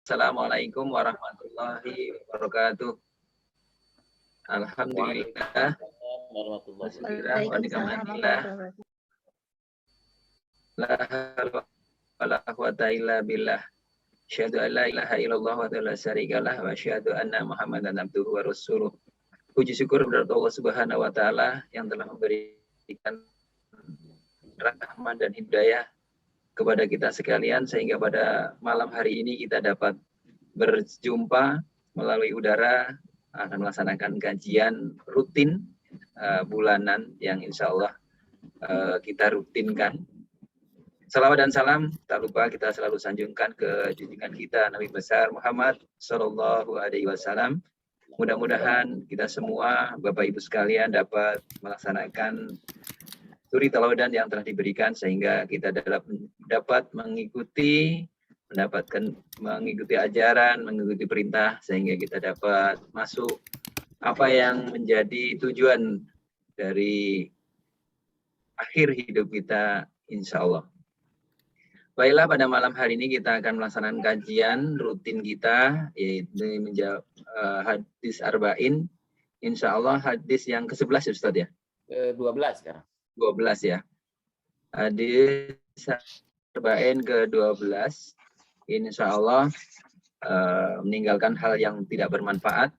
Assalamualaikum warahmatullahi wabarakatuh. Alhamdulillah. Waalaikumsalam warahmatullahi wabarakatuh. La haula wala quwata illa billah. Asyhadu an la ilaha illallah wa la syarikalah wa asyhadu anna Muhammadan abduhu wa rasuluh. Puji syukur kepada Allah Subhanahu wa taala yang telah memberikan rahmat dan hidayah kepada kita sekalian sehingga pada malam hari ini kita dapat berjumpa melalui udara akan melaksanakan kajian rutin bulanan yang insya Allah kita rutinkan. Salawat dan salam tak lupa kita selalu sanjungkan ke junjungan kita Nabi besar Muhammad Sallallahu Alaihi Wasallam. Mudah-mudahan kita semua Bapak Ibu sekalian dapat melaksanakan suri teladan yang telah diberikan sehingga kita dapat mengikuti ajaran, mengikuti perintah sehingga kita dapat masuk apa yang menjadi tujuan dari akhir hidup kita insya Allah. Baiklah, pada malam hari ini kita akan melaksanakan kajian rutin kita yaitu menjawab hadis arba'in. Insya Allah hadis yang ke-11 ya Ustaz ya? 12 sekarang. 12 ya. Hadis arba'in ke-12. Insya Allah meninggalkan hal yang tidak bermanfaat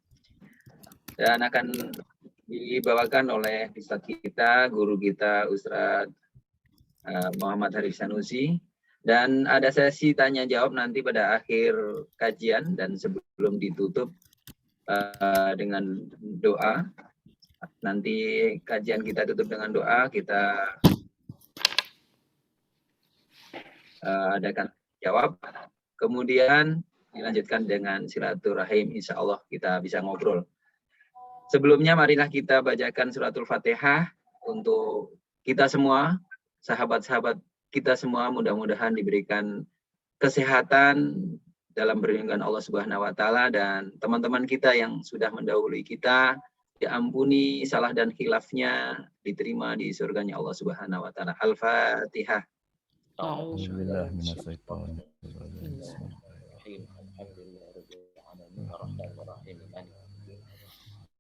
dan akan dibawakan oleh Ustaz kita, guru kita Ustaz Muhammad Harif Sanusi. Dan ada sesi tanya jawab nanti pada akhir kajian dan sebelum ditutup dengan doa. Nanti kajian kita tutup dengan doa, kita adakan jawab. Kemudian dilanjutkan dengan silaturahim, insya Allah kita bisa ngobrol. Sebelumnya marilah kita bacakan suratul Fatihah untuk kita semua, sahabat-sahabat kita semua mudah-mudahan diberikan kesehatan dalam perlindungan Allah Subhanahu wa taala dan teman-teman kita yang sudah mendahului kita diampuni salah dan khilafnya, diterima di surganya Allah Subhanahu wa taala. Al-Fatihah. A'udzubillahi minasyaitonir rajim.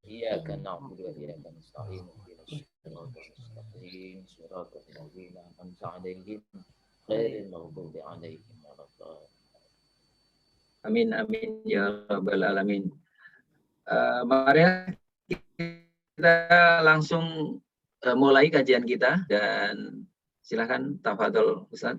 Iyyaka na'budu wa iyyaka nasta'in. Shiratal ladzina an'amta 'alaihim ghairil maghdubi 'alaihim waladdallin. Amin amin ya rabbal alamin. Mari kita langsung mulai kajian kita dan silakan tafadhol Ustaz.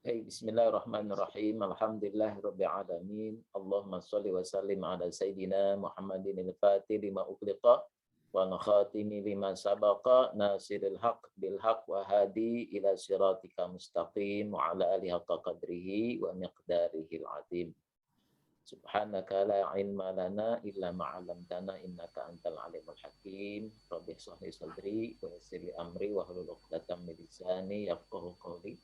Bismillahirrahmanirrahim. Alhamdulillahirabbil alamin. Allahumma shalli wa sallim ala sayidina Muhammadin al-Fatih lima ughliqa wa khatimi lima sabaqa nasiril haq bil haq wa hadi ila siratika mustaqim wa ala alihi haqqa qadrihi wa miqdarihil azim. Subhanaka la ilma lana illa ma 'allamtana innaka antal alimul hakim. Rabbi shrah li sadri wa yassir li amri wa hlul 'uqdatam min lisani yafqahu qawli.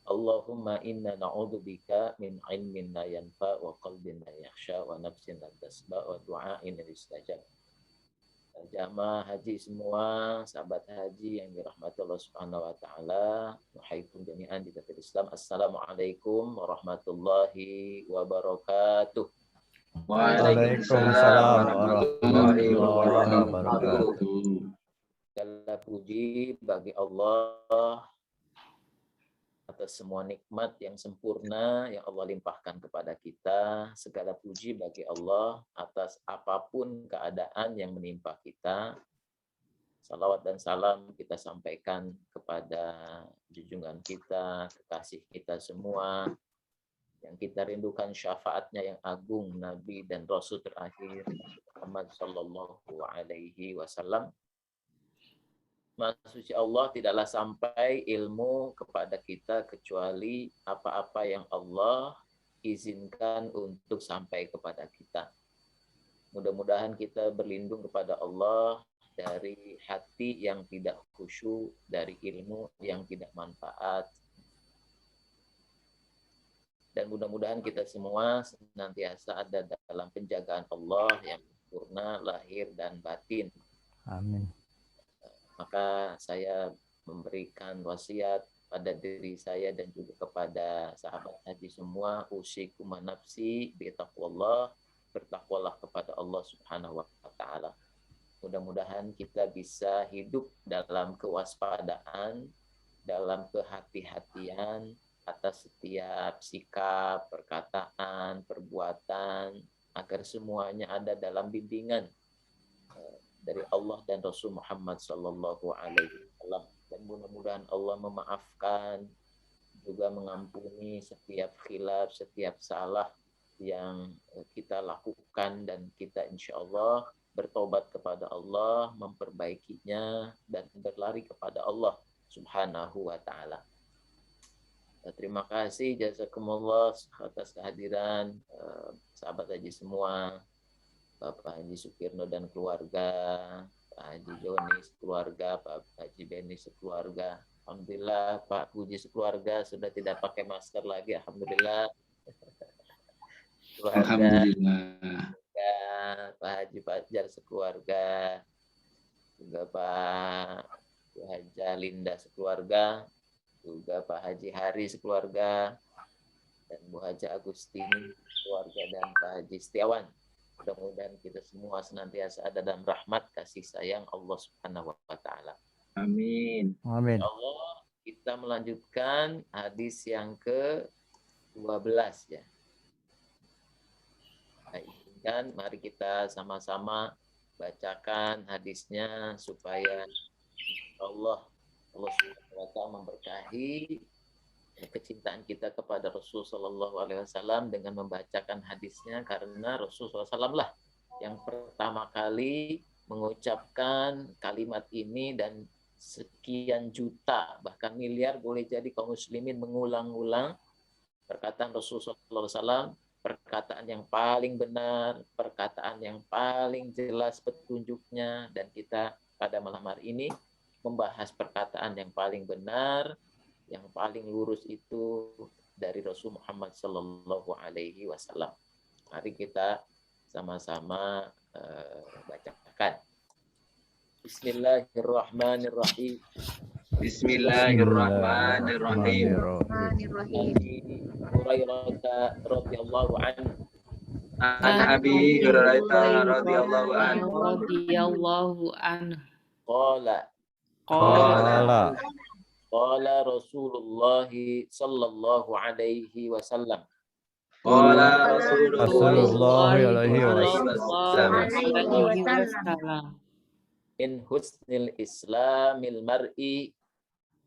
Allahumma inna na'udzubika min ilmin la yanfa wa qalbin la yakhsha wa nafsin la tasba wa du'ain la yustajab. Jamaah haji semua, sahabat haji yang dirahmati Allah Subhanahu wa taala, muhaikum jami'an di dalam Islam. Assalamualaikum warahmatullahi wabarakatuh. Waalaikumsalam warahmatullahi wabarakatuh. Segala puji bagi Allah atas semua nikmat yang sempurna yang Allah limpahkan kepada kita. Segala puji bagi Allah atas apapun keadaan yang menimpa kita. Salawat dan salam kita sampaikan kepada junjungan kita, kekasih kita semua, yang kita rindukan syafaatnya yang agung, Nabi dan Rasul terakhir Muhammad Sallallahu Alaihi Wasallam. Maha suci Allah tidaklah sampai ilmu kepada kita kecuali apa-apa yang Allah izinkan untuk sampai kepada kita. Mudah-mudahan kita berlindung kepada Allah dari hati yang tidak khusyuk, dari ilmu yang tidak manfaat. Dan mudah-mudahan kita semua senantiasa ada dalam penjagaan Allah yang sempurna lahir dan batin. Amin. Maka saya memberikan wasiat pada diri saya dan juga kepada sahabat haji semua, usikum wa nafsi bi taqwallah, bertakwalah kepada Allah Subhanahu wa taala. Mudah-mudahan kita bisa hidup dalam kewaspadaan, dalam kehati-hatian atas setiap sikap, perkataan, perbuatan, agar semuanya ada dalam bimbingan dari Allah dan Rasul Muhammad sallallahu alaihi wasallam. Dan mudah-mudahan Allah memaafkan, juga mengampuni setiap khilaf, setiap salah yang kita lakukan, dan kita insya Allah bertobat kepada Allah, memperbaikinya, dan berlari kepada Allah Subhanahu wa ta'ala. Terima kasih, jazakumullah atas kehadiran sahabat haji semua, Bapak Haji Sukirno dan keluarga, Pak Haji Joni sekeluarga, Pak Haji Beni sekeluarga. Alhamdulillah Pak Puji sekeluarga sudah tidak pakai masker lagi, alhamdulillah. Keluarga, Alhamdulillah. ya, Pak Haji Fajar sekeluarga, juga Pak Haji Linda sekeluarga, juga Pak Haji Hari sekeluarga, dan Bu Haji Agustini sekeluarga, dan Pak Haji Setiawan. Mudah-mudahan kita semua senantiasa ada dalam rahmat kasih sayang Allah Subhanahu wa ta'ala. Amin. Amin. Allah, kita melanjutkan hadis yang ke-12 ya. Baik, dan mari kita sama-sama bacakan hadisnya supaya Allah Subhanahu wa ta'ala memberkahi kecintaan kita kepada Rasul Sallallahu Alaihi Wasallam dengan membacakan hadisnya, karena Rasul SAW lah yang pertama kali mengucapkan kalimat ini, dan sekian juta bahkan miliar boleh jadi kaum muslimin mengulang-ulang perkataan Rasul Sallallahu Alaihi Wasallam, perkataan yang paling benar, perkataan yang paling jelas petunjuknya, dan kita pada malam hari ini membahas perkataan yang paling benar, yang paling lurus itu dari Rasul Muhammad Sallallahu Alaihi Wasallam. Mari kita sama-sama bacakan. Bismillahirrahmanirrahim. Bismillahirrahmanirrahim. Hurairah radhiyallahu anhu. An Abi Hurairah radhiyallahu anhu. Qala Qala Rasulullah sallallahu alaihi wasallam. Qala Rasulullah alaihi wasallam. Min husnil islamil mar'i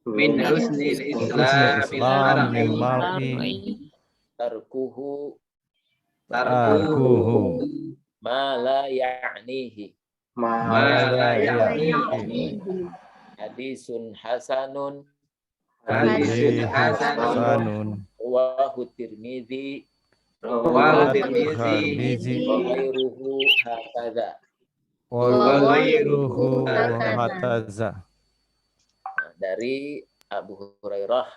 Min husnil islamil mar'i tarkuhu ma la ya'nihi. Hadisun hasanun Rawahu Tirmidzi wa ghairuhu hakadza. Dari Abu Hurairah,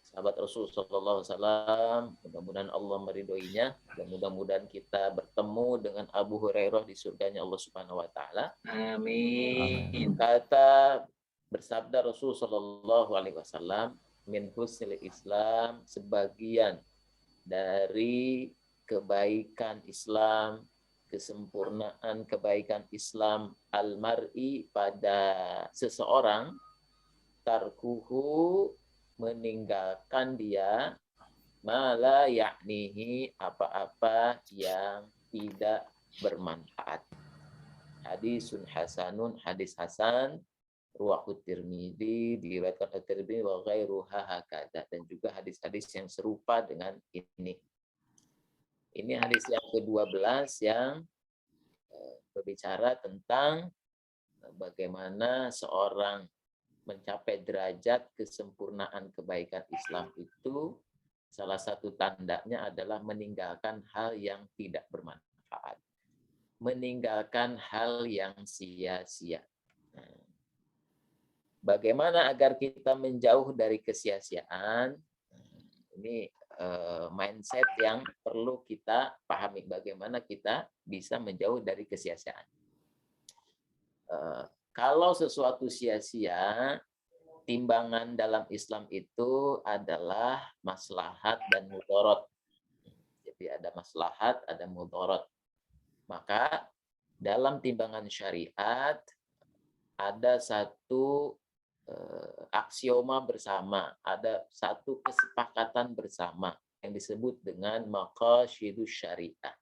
sahabat Rasul Sallallahu Alaihi Wasallam, mudah-mudahan Allah meridhoinya, dan mudah-mudahan kita bertemu dengan Abu Hurairah di surganya Allah Subhanahu Wa Taala. Amin. Kata bersabda Rasul Sallallahu Alaihi Wasallam, min husnil Islam, sebagian dari kebaikan Islam, kesempurnaan kebaikan Islam, al-mar'i, pada seseorang, tarkuhu, meninggalkan dia, mala yaknihi, apa-apa yang tidak bermanfaat. Hadisun hasanun, hadis hasan, Ruwahu Tirmidzi, diriwayatkan oleh Tirmidzi wa ghairuha hakadza, dan juga hadis-hadis yang serupa dengan ini. Ini hadis yang ke-12 yang berbicara tentang bagaimana seorang mencapai derajat kesempurnaan kebaikan Islam itu, salah satu tandanya adalah meninggalkan hal yang tidak bermanfaat, meninggalkan hal yang sia-sia. Bagaimana agar kita menjauh dari kesia-siaan? Ini mindset yang perlu kita pahami, bagaimana kita bisa menjauh dari kesia-siaan. Kalau sesuatu sia-sia, timbangan dalam Islam itu adalah maslahat dan mudarat. Jadi ada maslahat, ada mudarat. Maka dalam timbangan syariat ada satu aksioma bersama, ada satu kesepakatan bersama yang disebut dengan maqasidus syariah.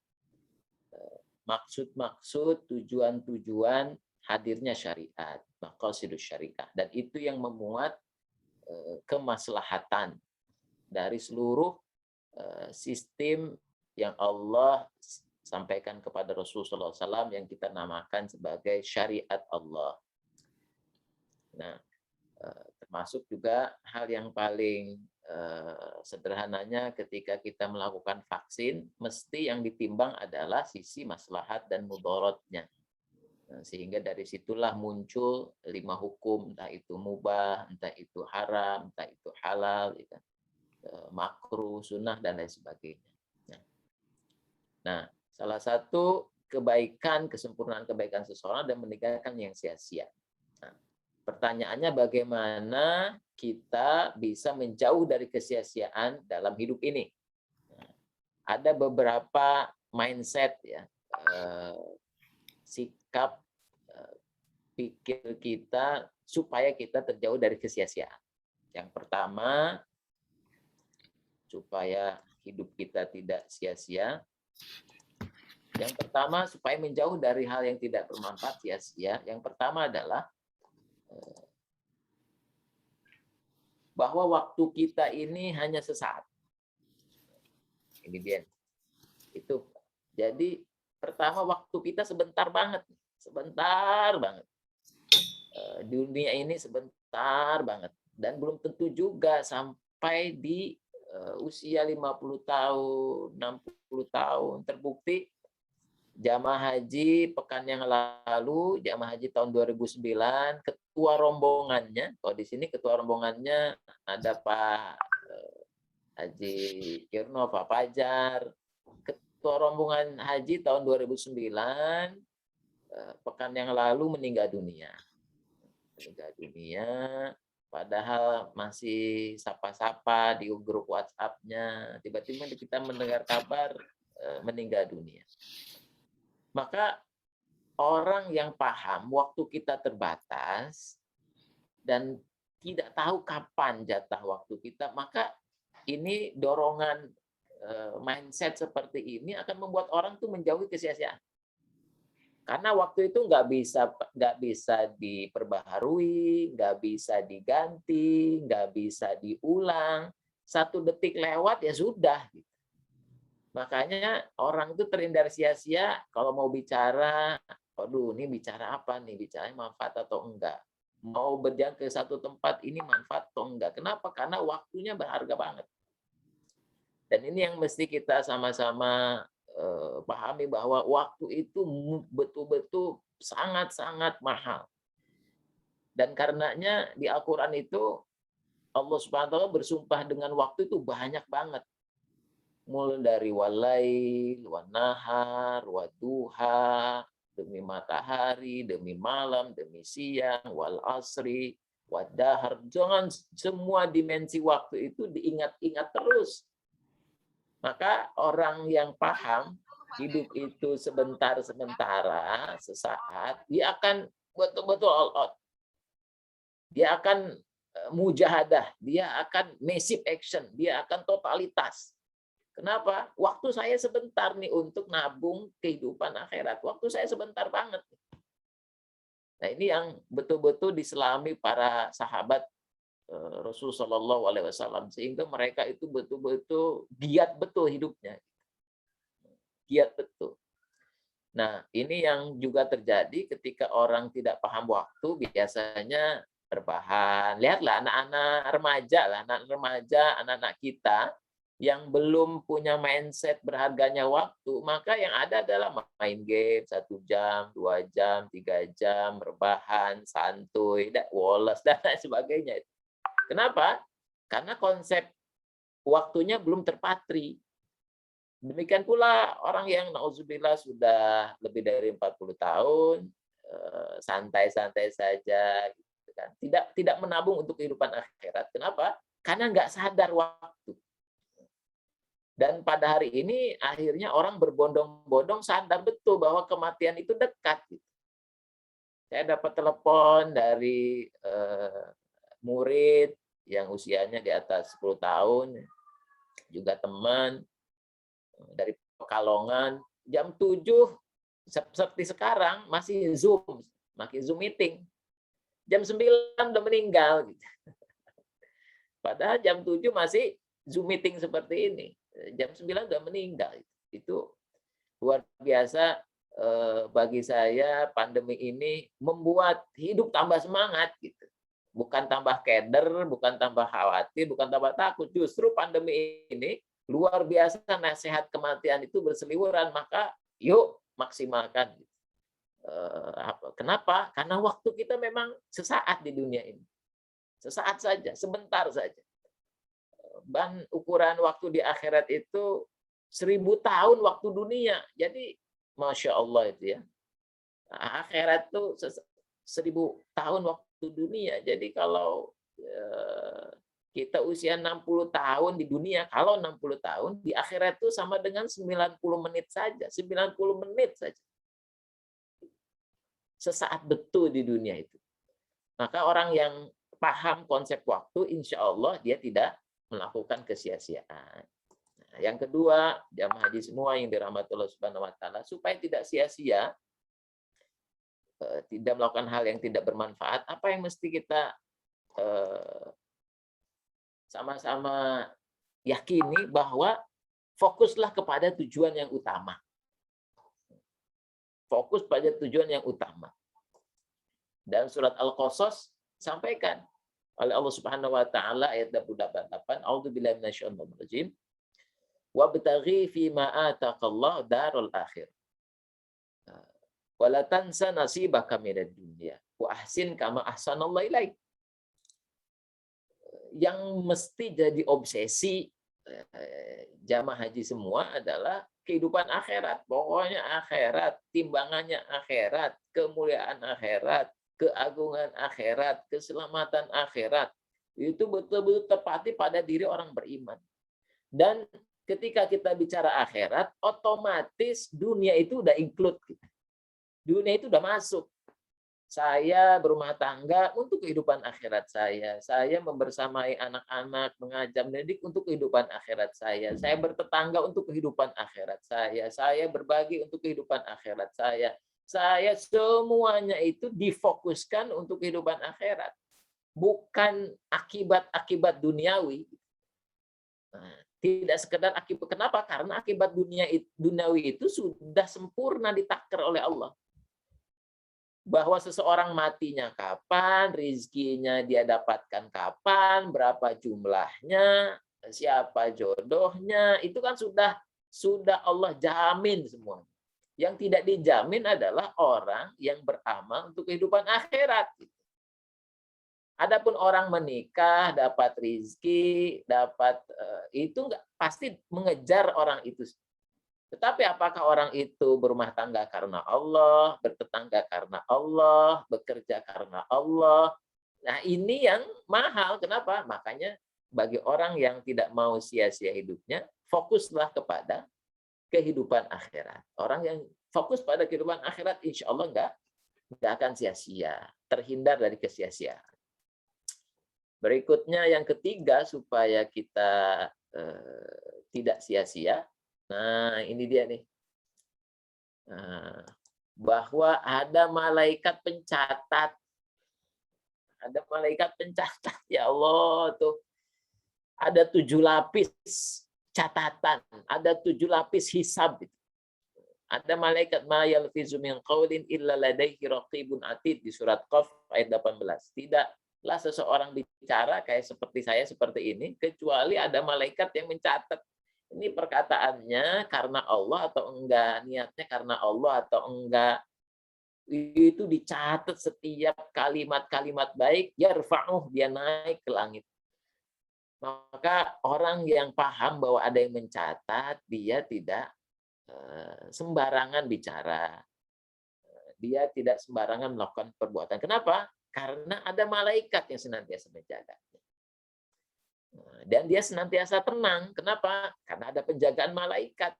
Maksud-maksud, tujuan-tujuan hadirnya syariat, maqasidus syariah. Dan itu yang memuat kemaslahatan dari seluruh sistem yang Allah sampaikan kepada Rasulullah SAW yang kita namakan sebagai syariat Allah. Nah, termasuk juga hal yang paling sederhananya ketika kita melakukan vaksin, mesti yang ditimbang adalah sisi maslahat dan mudaratnya. Nah, sehingga dari situlah muncul 5 hukum, entah itu mubah, entah itu haram, entah itu halal, makruh, sunnah, dan lain sebagainya. Nah, salah satu kebaikan, kesempurnaan kebaikan seseorang dan meninggalkan yang sia-sia. Nah, pertanyaannya bagaimana kita bisa menjauh dari kesia-siaan dalam hidup ini. Nah, ada beberapa mindset ya, sikap pikir kita supaya kita terjauh dari kesia-siaan. Yang pertama, supaya hidup kita tidak sia-sia. Yang pertama, supaya menjauh dari hal yang tidak bermanfaat sia-sia, yang pertama adalah bahwa waktu kita ini hanya sesaat. Ini dia. Itu. Jadi pertama, waktu kita sebentar banget. Sebentar banget. Dunia ini sebentar banget. Dan belum tentu juga sampai di usia 50 tahun, 60 tahun. Terbukti jamaah haji pekan yang lalu, jamaah haji tahun 2009, ketua rombongannya, kalau di sini ketua rombongannya ada Pak Haji Kirno, Pak Fajar. Ketua rombongan haji tahun 2009, pekan yang lalu meninggal dunia. Meninggal dunia, padahal masih sapa-sapa di grup WhatsApp-nya. Tiba-tiba kita mendengar kabar meninggal dunia. Maka orang yang paham waktu kita terbatas dan tidak tahu kapan jatah waktu kita, maka ini dorongan mindset seperti ini akan membuat orang tuh menjauhi kesia-siaan. Karena waktu itu nggak bisa diperbaharui, nggak bisa diganti, nggak bisa diulang. 1 detik lewat ya sudah. Makanya orang itu terhindar sia-sia kalau mau bicara, aduh ini bicara apa nih, bicaranya manfaat atau enggak. Mau berjalan ke satu tempat ini manfaat atau enggak. Kenapa? Karena waktunya berharga banget. Dan ini yang mesti kita sama-sama pahami bahwa waktu itu betul-betul sangat-sangat mahal. Dan karenanya di Al-Quran itu Allah Subhanahu wa taala bersumpah dengan waktu itu banyak banget. Mulai dari walail, wanahar, waduha, demi matahari, demi malam, demi siang, wal asri, wadahar. Jangan semua dimensi waktu itu diingat-ingat terus. Maka orang yang paham hidup itu sebentar-sementara, sesaat, dia akan betul-betul all out. Dia akan mujahadah, dia akan massive action, dia akan totalitas. Kenapa? Waktu saya sebentar nih untuk nabung kehidupan akhirat. Waktu saya sebentar banget. Nah, ini yang betul-betul diselami para sahabat Rasul Shallallahu Alaihi Wasallam, sehingga mereka itu betul-betul giat betul hidupnya, giat betul. Nah, ini yang juga terjadi ketika orang tidak paham waktu, biasanya berbahan. Lihatlah anak-anak remaja, anak-anak kita yang belum punya mindset berharganya waktu, maka yang ada adalah main game 1 jam, 2 jam, 3 jam, rebahan, santuy, woles, dan lain sebagainya. Kenapa? Karena konsep waktunya belum terpatri. Demikian pula orang yang na'udzubillah sudah lebih dari 40 tahun, santai-santai saja, gitu kan. Tidak menabung untuk kehidupan akhirat. Kenapa? Karena nggak sadar waktu. Dan pada hari ini akhirnya orang berbondong-bondong sadar betul bahwa kematian itu dekat. Gitu. Saya dapat telepon dari murid yang usianya di atas 10 tahun, juga teman dari Pekalongan, jam 7 seperti sekarang masih Zoom meeting. Jam 9 udah meninggal gitu. Padahal jam 7 masih Zoom meeting seperti ini. Jam 9 udah meninggal. Itu luar biasa. Bagi saya pandemi ini membuat hidup tambah semangat gitu. Bukan tambah keder, bukan tambah khawatir, bukan tambah takut. Justru pandemi ini luar biasa nasihat kematian itu berseliweran, maka yuk maksimalkan. Kenapa? Karena waktu kita memang sesaat di dunia ini. Sesaat saja, sebentar saja. Dan ukuran waktu di akhirat itu 1000 tahun waktu dunia. Jadi Masya Allah itu ya. Akhirat itu 1000 tahun waktu dunia. Jadi kalau kita usia 60 tahun di dunia, kalau 60 tahun, di akhirat itu sama dengan 90 menit saja. 90 menit saja. Sesaat betul di dunia itu. Maka orang yang paham konsep waktu, insya Allah dia tidak melakukan kesia-siaan. Yang kedua, jamaah haji semua yang dirahmati Allah Subhanahu wa taala, supaya tidak sia-sia, tidak melakukan hal yang tidak bermanfaat, apa yang mesti kita sama-sama yakini bahwa fokuslah kepada tujuan yang utama. Fokus pada tujuan yang utama. Dan surat Al-Qasas sampaikan oleh Allah Subhanahu wa taala ayat 28, A'udzubillahi minasyaitonir rajim. Wabtaghi fima ataqallahu darul akhir. Wala tansa nasibaka minad dunya wa ahsin kama ahsanallahu ilaik. Yang mesti jadi obsesi jamaah haji semua adalah kehidupan akhirat. Pokoknya akhirat, timbangannya akhirat, kemuliaan akhirat, keagungan akhirat, keselamatan akhirat. Itu betul-betul tepati pada diri orang beriman. Dan ketika kita bicara akhirat, otomatis dunia itu udah include. Dunia itu udah masuk. Saya berumah tangga untuk kehidupan akhirat saya. Saya membersamai anak-anak, mengajar, mendidik untuk kehidupan akhirat saya. Saya bertetangga untuk kehidupan akhirat saya. Saya berbagi untuk kehidupan akhirat saya. Saya semuanya itu difokuskan untuk kehidupan akhirat. Bukan akibat-akibat duniawi. Nah, tidak sekedar akibat. Kenapa? Karena akibat duniawi itu sudah sempurna ditakdir oleh Allah. Bahwa seseorang matinya kapan, rizkinya dia dapatkan kapan, berapa jumlahnya, siapa jodohnya, itu kan sudah Allah jamin semua. Yang tidak dijamin adalah orang yang beramal untuk kehidupan akhirat. Adapun orang menikah, dapat rizki, dapat itu enggak pasti mengejar orang itu. Tetapi apakah orang itu berumah tangga karena Allah, bertetangga karena Allah, bekerja karena Allah? Nah, ini yang mahal. Kenapa? Makanya bagi orang yang tidak mau sia-sia hidupnya, fokuslah kepada kehidupan akhirat. Orang yang fokus pada kehidupan akhirat, insya Allah nggak akan sia-sia, terhindar dari kesia-siaan. Berikutnya yang ketiga, supaya kita tidak sia-sia. Nah, ini dia nih. Nah, bahwa ada malaikat pencatat. Ada malaikat pencatat. Ya Allah, tuh. Ada 7 lapis catatan. Ada 7 lapis hisab. Ada malaikat ma yalfizu min qaulin illa ladaihi raqibun atid di surat Qaf ayat 18. Tidaklah seseorang bicara kayak seperti saya seperti ini kecuali ada malaikat yang mencatat. Ini perkataannya karena Allah atau enggak, niatnya karena Allah atau enggak. Itu dicatat setiap kalimat-kalimat baik, yarfa'uh, dia naik ke langit. Maka orang yang paham bahwa ada yang mencatat, dia tidak sembarangan bicara. Dia tidak sembarangan melakukan perbuatan. Kenapa? Karena ada malaikat yang senantiasa menjaganya. Dan dia senantiasa tenang. Kenapa? Karena ada penjagaan malaikat.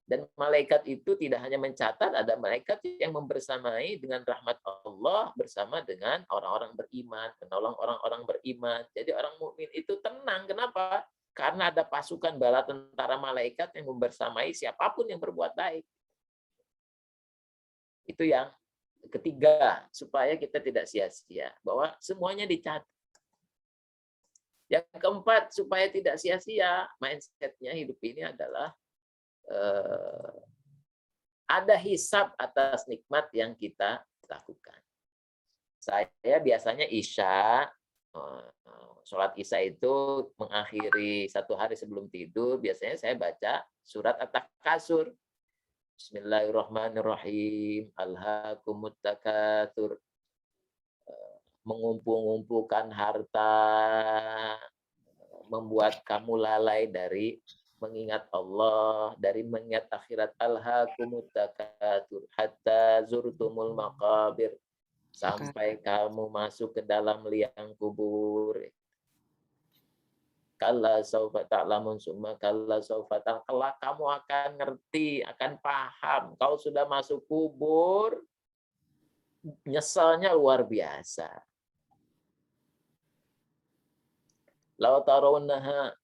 Dan malaikat itu tidak hanya mencatat, ada malaikat yang membersamai dengan rahmat Allah bersama dengan orang-orang beriman, menolong orang-orang beriman. Jadi orang mukmin itu tenang. Kenapa? Karena ada pasukan bala tentara malaikat yang membersamai siapapun yang berbuat baik. Itu yang ketiga, supaya kita tidak sia-sia, bahwa semuanya dicatat. Yang keempat, supaya tidak sia-sia, mindset-nya hidup ini adalah ada hisab atas nikmat yang kita lakukan. Saya biasanya Isya, sholat Isya itu mengakhiri satu hari sebelum tidur, biasanya saya baca surat At-Takasur. Bismillahirrahmanirrahim. Alhaakumut takatsur. Mengumpul-ngumpulkan harta, membuat kamu lalai dari mengingat Allah, dari mengingat akhirat. Alhaakumut takatsur hatta zurtumul maqabir, sampai kamu masuk ke dalam liang kubur. Kalla saufa ta'lamun summa kalla saufa ta'lamun. Kelak kamu akan ngerti, akan paham. Kau sudah masuk kubur, nyesalnya luar biasa. Law tarawunnaha.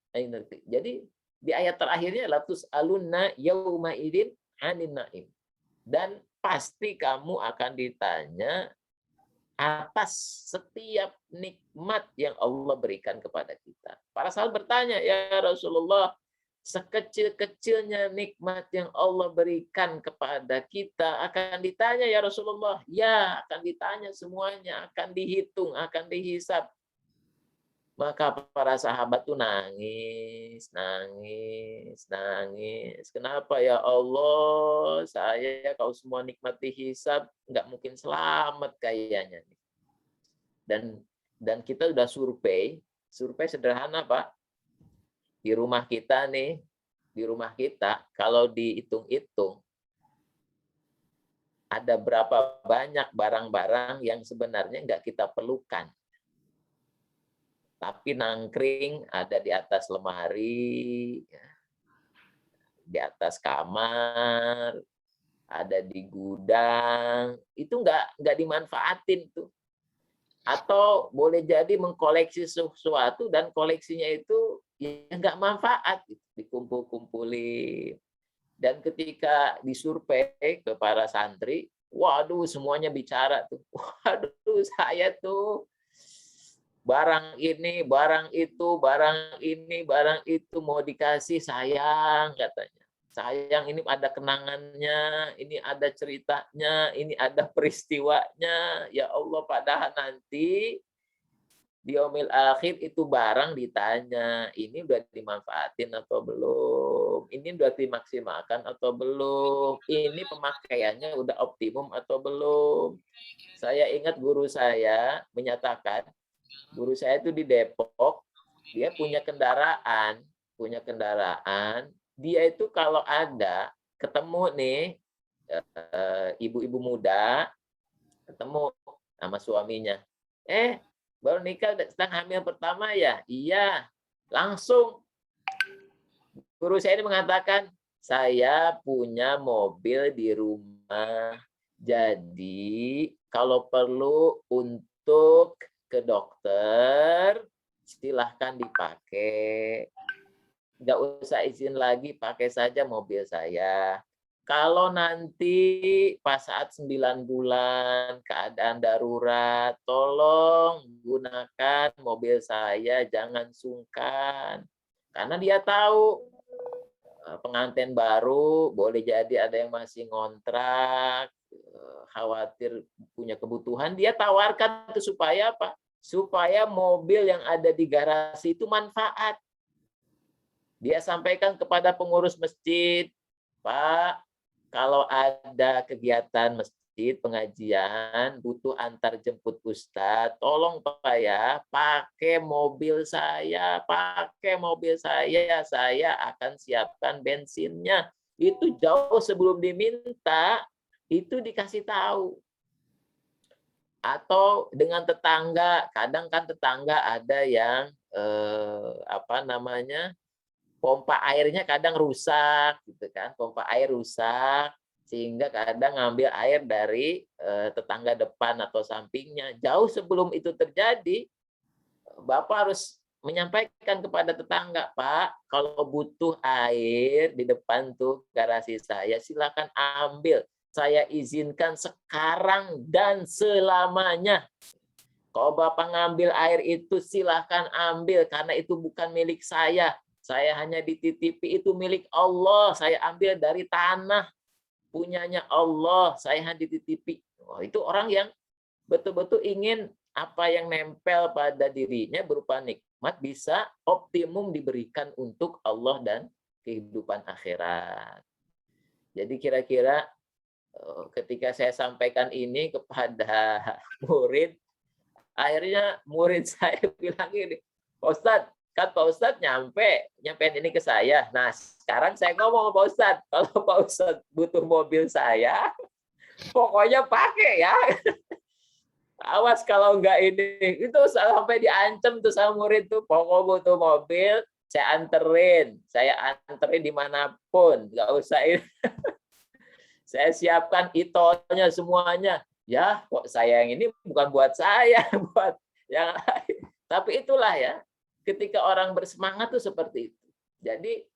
Jadi di ayat terakhirnya latus alunna yauma idin anin naim. Dan pasti kamu akan ditanya atas setiap nikmat yang Allah berikan kepada kita. Para sahabat bertanya, ya Rasulullah, sekecil-kecilnya nikmat yang Allah berikan kepada kita akan ditanya ya Rasulullah. Ya, akan ditanya semuanya, akan dihitung, akan dihisab. Maka para sahabat tuh nangis. Kenapa ya Allah? Saya kalau semua nikmat dihisab, nggak mungkin selamat kayaknya. Dan kita udah survei sederhana Pak. Di rumah kita kalau dihitung-hitung, ada berapa banyak barang-barang yang sebenarnya nggak kita perlukan. Tapi nangkring ada di atas lemari, di atas kamar, ada di gudang, itu nggak dimanfaatin tuh. Atau boleh jadi mengkoleksi sesuatu dan koleksinya itu ya nggak manfaat, dikumpul-kumpulin. Dan ketika disurvei ke para santri, waduh semuanya bicara tuh, waduh saya tuh barang ini, barang itu, barang ini, barang itu mau dikasih sayang katanya. Sayang, ini ada kenangannya, ini ada ceritanya, ini ada peristiwanya. Ya Allah, padahal nanti di yaumil akhir itu barang ditanya, ini udah dimanfaatin atau belum? Ini udah dimaksimalkan atau belum? Ini pemakaiannya udah optimum atau belum? Saya ingat guru saya menyatakan, guru saya itu di Depok, dia punya kendaraan, dia itu kalau ada ketemu nih ibu-ibu muda, ketemu sama suaminya, baru nikah sedang hamil pertama ya? Iya, langsung guru saya ini mengatakan, saya punya mobil di rumah, jadi kalau perlu untuk ke dokter, silahkan dipakai. Nggak usah izin lagi, pakai saja mobil saya. Kalau nanti pas saat 9 bulan keadaan darurat, tolong gunakan mobil saya, jangan sungkan. Karena dia tahu pengantin baru, boleh jadi ada yang masih ngontrak, khawatir punya kebutuhan, dia tawarkan itu supaya apa? Supaya mobil yang ada di garasi itu manfaat. Dia sampaikan kepada pengurus masjid, Pak, kalau ada kegiatan masjid, pengajian, butuh antar jemput Ustadz, tolong Pak ya, pakai mobil saya, saya akan siapkan bensinnya. Itu jauh sebelum diminta, itu dikasih tahu. Atau dengan tetangga, kadang kan tetangga ada yang pompa airnya kadang rusak gitu kan, pompa air rusak sehingga kadang ngambil air dari tetangga depan atau sampingnya. Jauh sebelum itu terjadi, Bapak harus menyampaikan kepada tetangga, Pak, kalau butuh air di depan tuh garasi saya, silakan ambil. Saya izinkan sekarang dan selamanya. Kalau Bapak ngambil air itu silahkan ambil, karena itu bukan milik saya. Saya hanya dititipi, itu milik Allah. Saya ambil dari tanah, punyanya Allah. Saya hanya dititipi. Oh, itu orang yang betul-betul ingin apa yang nempel pada dirinya berupa nikmat bisa optimum diberikan untuk Allah dan kehidupan akhirat. Jadi kira-kira ketika saya sampaikan ini kepada murid, akhirnya murid saya bilang gini, Pak Ustadz, kan Pak Ustadz nyampein ini ke saya. Nah, sekarang saya ngomong Pak Ustadz, kalau Pak Ustadz butuh mobil saya, pokoknya pakai ya. Awas kalau enggak ini. Itu sampai diancam tuh sama murid tuh, pokok butuh mobil, saya anterin dimanapun. Nggak usah ini. Saya siapkan ito-nya semuanya. Ya, kok saya yang ini bukan buat saya, buat yang lain. Tapi itulah ya, ketika orang bersemangat tuh seperti itu. Jadi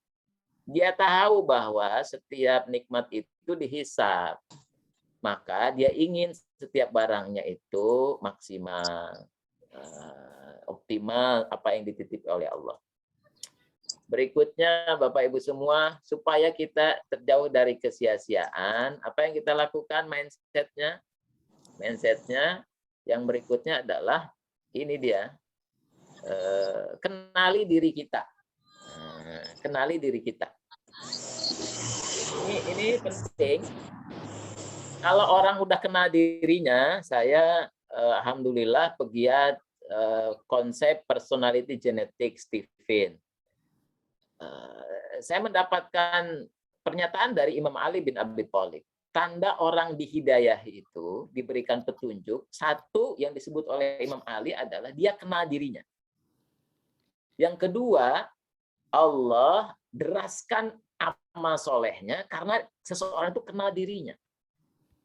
dia tahu bahwa setiap nikmat itu dihisab. Maka dia ingin setiap barangnya itu maksimal, optimal apa yang dititipi oleh Allah. Berikutnya, Bapak Ibu semua, supaya kita terjauh dari kesia-siaan, apa yang kita lakukan mindsetnya? Mindsetnya yang berikutnya adalah ini dia, kenali diri kita. Kenali diri kita. Ini penting. Kalau orang udah kenal dirinya, saya alhamdulillah pegiat konsep personality genetic Stephen. Saya mendapatkan pernyataan dari Imam Ali bin Abi Thalib. Tanda orang dihidayahi itu diberikan petunjuk. Satu yang disebut oleh Imam Ali adalah dia kenal dirinya. Yang kedua, Allah deraskan amal solehnya karena seseorang itu kenal dirinya.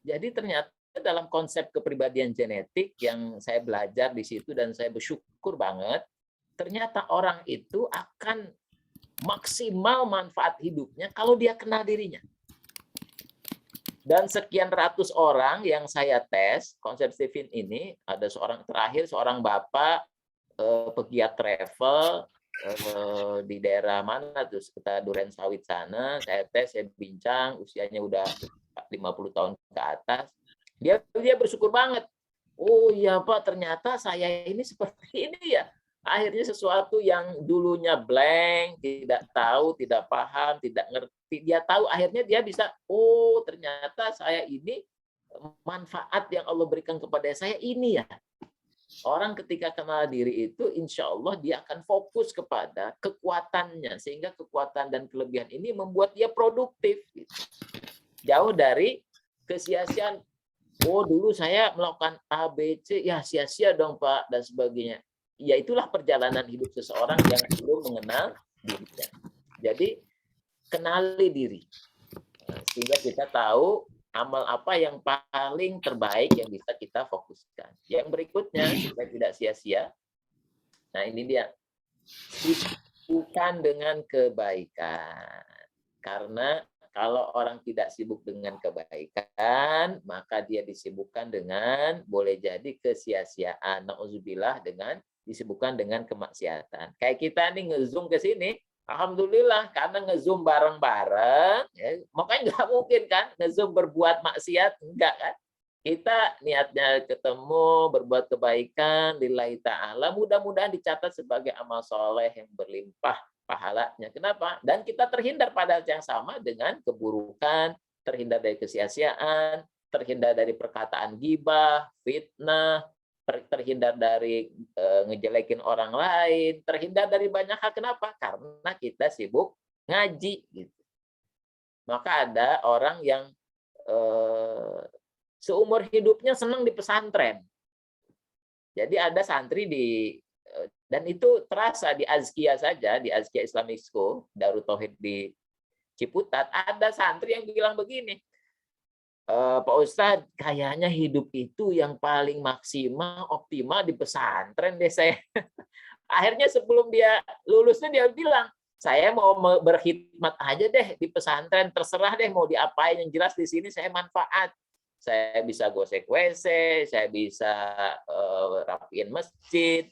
Jadi ternyata dalam konsep kepribadian genetik yang saya belajar di situ dan saya bersyukur banget, ternyata orang itu akan maksimal manfaat hidupnya kalau dia kenal dirinya. Dan sekian ratus orang yang saya tes, konsep Stephen ini, ada seorang bapak pegiat travel di daerah mana tuh, sekitar Duren Sawit sana, saya tes, saya bincang, usianya udah 50 tahun ke atas. Dia bersyukur banget. Oh iya Pak, ternyata saya ini seperti ini ya. Akhirnya sesuatu yang dulunya blank, tidak tahu, tidak paham, tidak ngerti, dia tahu, akhirnya dia bisa, oh ternyata saya ini manfaat yang Allah berikan kepada saya ini ya. Orang ketika kenal diri itu, insya Allah dia akan fokus kepada kekuatannya, sehingga kekuatan dan kelebihan ini membuat dia produktif. Jauh dari kesia-siaan. Oh dulu saya melakukan A, B, C, ya sia-sia dong Pak, dan sebagainya. Ya itulah perjalanan hidup seseorang yang belum mengenal dirinya. Jadi kenali diri, sehingga kita tahu amal apa yang paling terbaik yang bisa kita fokuskan. Yang berikutnya, supaya tidak sia-sia, nah ini dia, sibukkan dengan kebaikan. Karena kalau orang tidak sibuk dengan kebaikan, maka dia disibukkan dengan, boleh jadi kesia-siaan. Na'udzubillah, dengan disibukkan dengan kemaksiatan. Kayak kita nih nge-zoom ke sini, alhamdulillah karena nge-zoom bareng-bareng, ya, makanya nggak mungkin kan nge-zoom berbuat maksiat, enggak kan? Kita niatnya ketemu, berbuat kebaikan, lillahi ta'ala, mudah-mudahan dicatat sebagai amal soleh yang berlimpah pahalanya. Kenapa? Dan kita terhindar pada yang sama dengan keburukan, terhindar dari kesia-siaan, terhindar dari perkataan ghibah, fitnah, terhindar dari ngejelekin orang lain, terhindar dari banyak hal. Kenapa? Karena kita sibuk ngaji. Gitu. Maka ada orang yang seumur hidupnya senang di pesantren. Jadi ada santri dan itu terasa di Azkia saja, di Azkia Islamic School, Darut Tauhid di Ciputat, ada santri yang bilang begini, Pak Ustadz, kayaknya hidup itu yang paling maksimal, optimal di pesantren deh saya. Akhirnya sebelum dia lulusnya dia bilang, saya mau berkhidmat aja deh di pesantren, terserah deh mau diapain, yang jelas di sini saya manfaat. Saya bisa gosek WC, saya bisa rapiin masjid,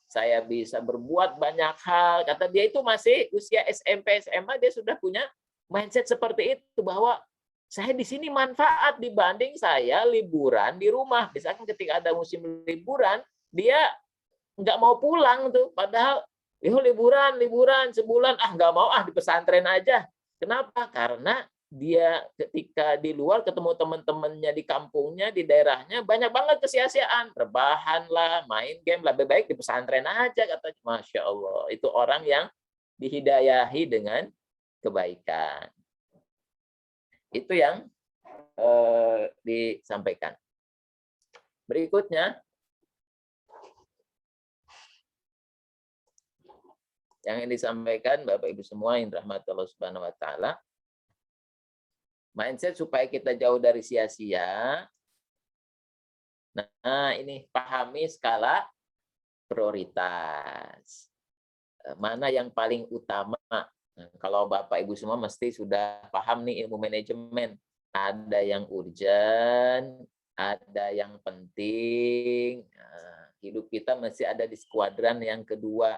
saya bisa berbuat banyak hal. Kata dia itu masih usia SMP, SMA, dia sudah punya mindset seperti itu, bahwa saya di sini manfaat dibanding saya liburan di rumah. Misalkan ketika ada musim liburan, dia nggak mau pulang tuh, padahal liburan sebulan, nggak mau di pesantren aja. Kenapa? Karena dia ketika di luar ketemu teman-temannya di kampungnya, di daerahnya, banyak banget kesia-siaan, rebahan lah, main game, lebih baik di pesantren aja, katanya. Masya Allah, itu orang yang dihidayahi dengan kebaikan. Itu yang disampaikan. Berikutnya, yang disampaikan Bapak Ibu semua yang dirahmati Allah Subhanahu wa taala, mindset supaya kita jauh dari sia-sia. Nah, ini pahami skala prioritas. Mana yang paling utama? Nah, kalau Bapak Ibu semua mesti sudah paham nih ilmu manajemen. Ada yang urgent, ada yang penting. Nah, hidup kita mesti ada di skuadran yang kedua.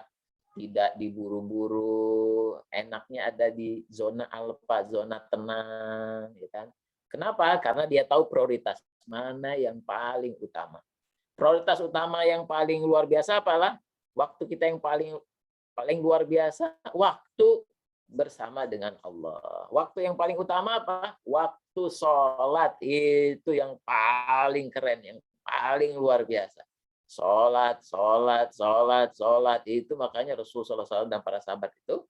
Tidak diburu-buru, enaknya ada di zona alfa, zona tenang, ya kan? Kenapa? Karena dia tahu prioritas mana yang paling utama. Prioritas utama yang paling luar biasa apalah? Waktu kita yang paling luar biasa, waktu bersama dengan Allah. Waktu yang paling utama apa? Waktu sholat, itu yang paling keren, yang paling luar biasa. Sholat itu makanya Rasulullah SAW dan para sahabat itu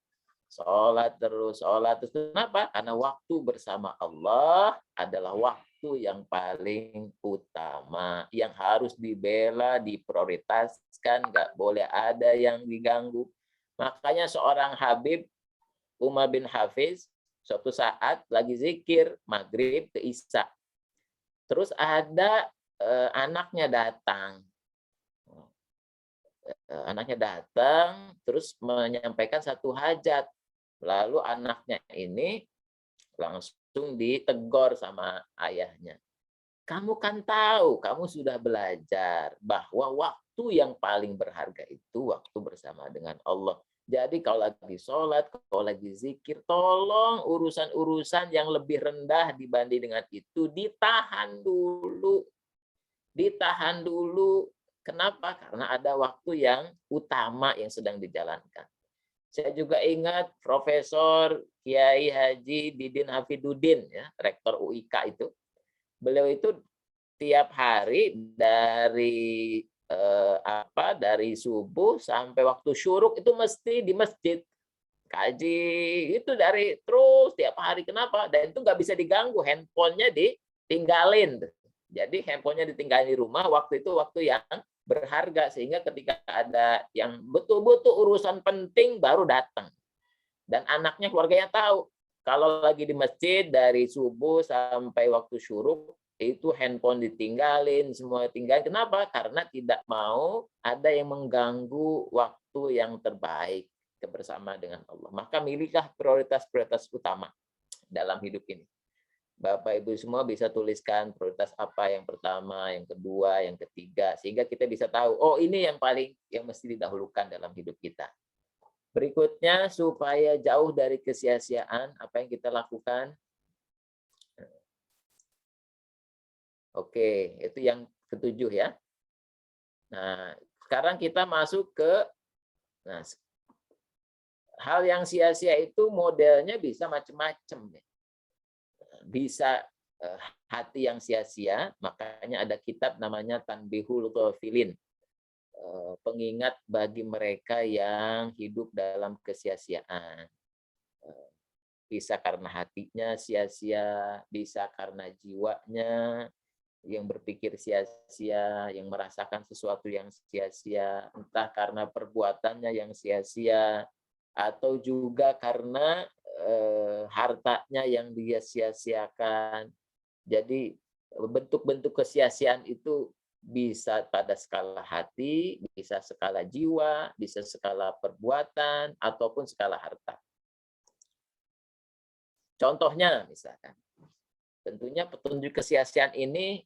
sholat terus. Kenapa? Karena waktu bersama Allah adalah waktu yang paling utama, yang harus dibela, diprioritaskan, nggak boleh ada yang diganggu. Makanya seorang Habib Umar bin Hafiz suatu saat lagi zikir maghrib ke Isya, terus ada anaknya datang. Terus menyampaikan satu hajat. Lalu anaknya ini langsung ditegur sama ayahnya. Kamu kan tahu, kamu sudah belajar bahwa waktu yang paling berharga itu waktu bersama dengan Allah. Jadi kalau lagi sholat, kalau lagi zikir, tolong urusan-urusan yang lebih rendah dibanding dengan itu ditahan dulu. Ditahan dulu. Kenapa? Karena ada waktu yang utama yang sedang dijalankan. Saya juga ingat Profesor Kiai Haji Didin Hafiduddin, ya, Rektor UIK itu. Beliau itu tiap hari dari dari subuh sampai waktu syuruk itu mesti di masjid. Kaji itu dari terus tiap hari. Kenapa? Dan itu nggak bisa diganggu, handphonenya ditinggalin. Jadi handphonenya ditinggalin di rumah, waktu itu waktu yang berharga, sehingga ketika ada yang betul-betul urusan penting baru datang. Dan anaknya, keluarganya tahu kalau lagi di masjid dari subuh sampai waktu syuruk itu handphone ditinggalin, semua tinggalin. Kenapa? Karena tidak mau ada yang mengganggu waktu yang terbaik bersama dengan Allah. Maka miliklah prioritas-prioritas utama dalam hidup ini. Bapak Ibu semua bisa tuliskan prioritas apa yang pertama, yang kedua, yang ketiga, sehingga kita bisa tahu, oh ini yang paling yang mesti didahulukan dalam hidup kita. Berikutnya, supaya jauh dari kesia-siaan, apa yang kita lakukan? Oke, itu yang ketujuh ya. Nah, sekarang kita masuk ke hal yang sia-sia itu modelnya bisa macam-macam. Bisa hati yang sia-sia, makanya ada kitab namanya Tanbihul Ghafilin, pengingat bagi mereka yang hidup dalam kesia-siaan. Bisa karena hatinya sia-sia, bisa karena jiwanya, yang berpikir sia-sia, yang merasakan sesuatu yang sia-sia, entah karena perbuatannya yang sia-sia, atau juga karena hartanya yang dia sia-siakan. Jadi bentuk-bentuk kesia-siaan itu bisa pada skala hati, bisa skala jiwa, bisa skala perbuatan, ataupun skala harta. Contohnya misalkan, tentunya petunjuk kesia-siaan ini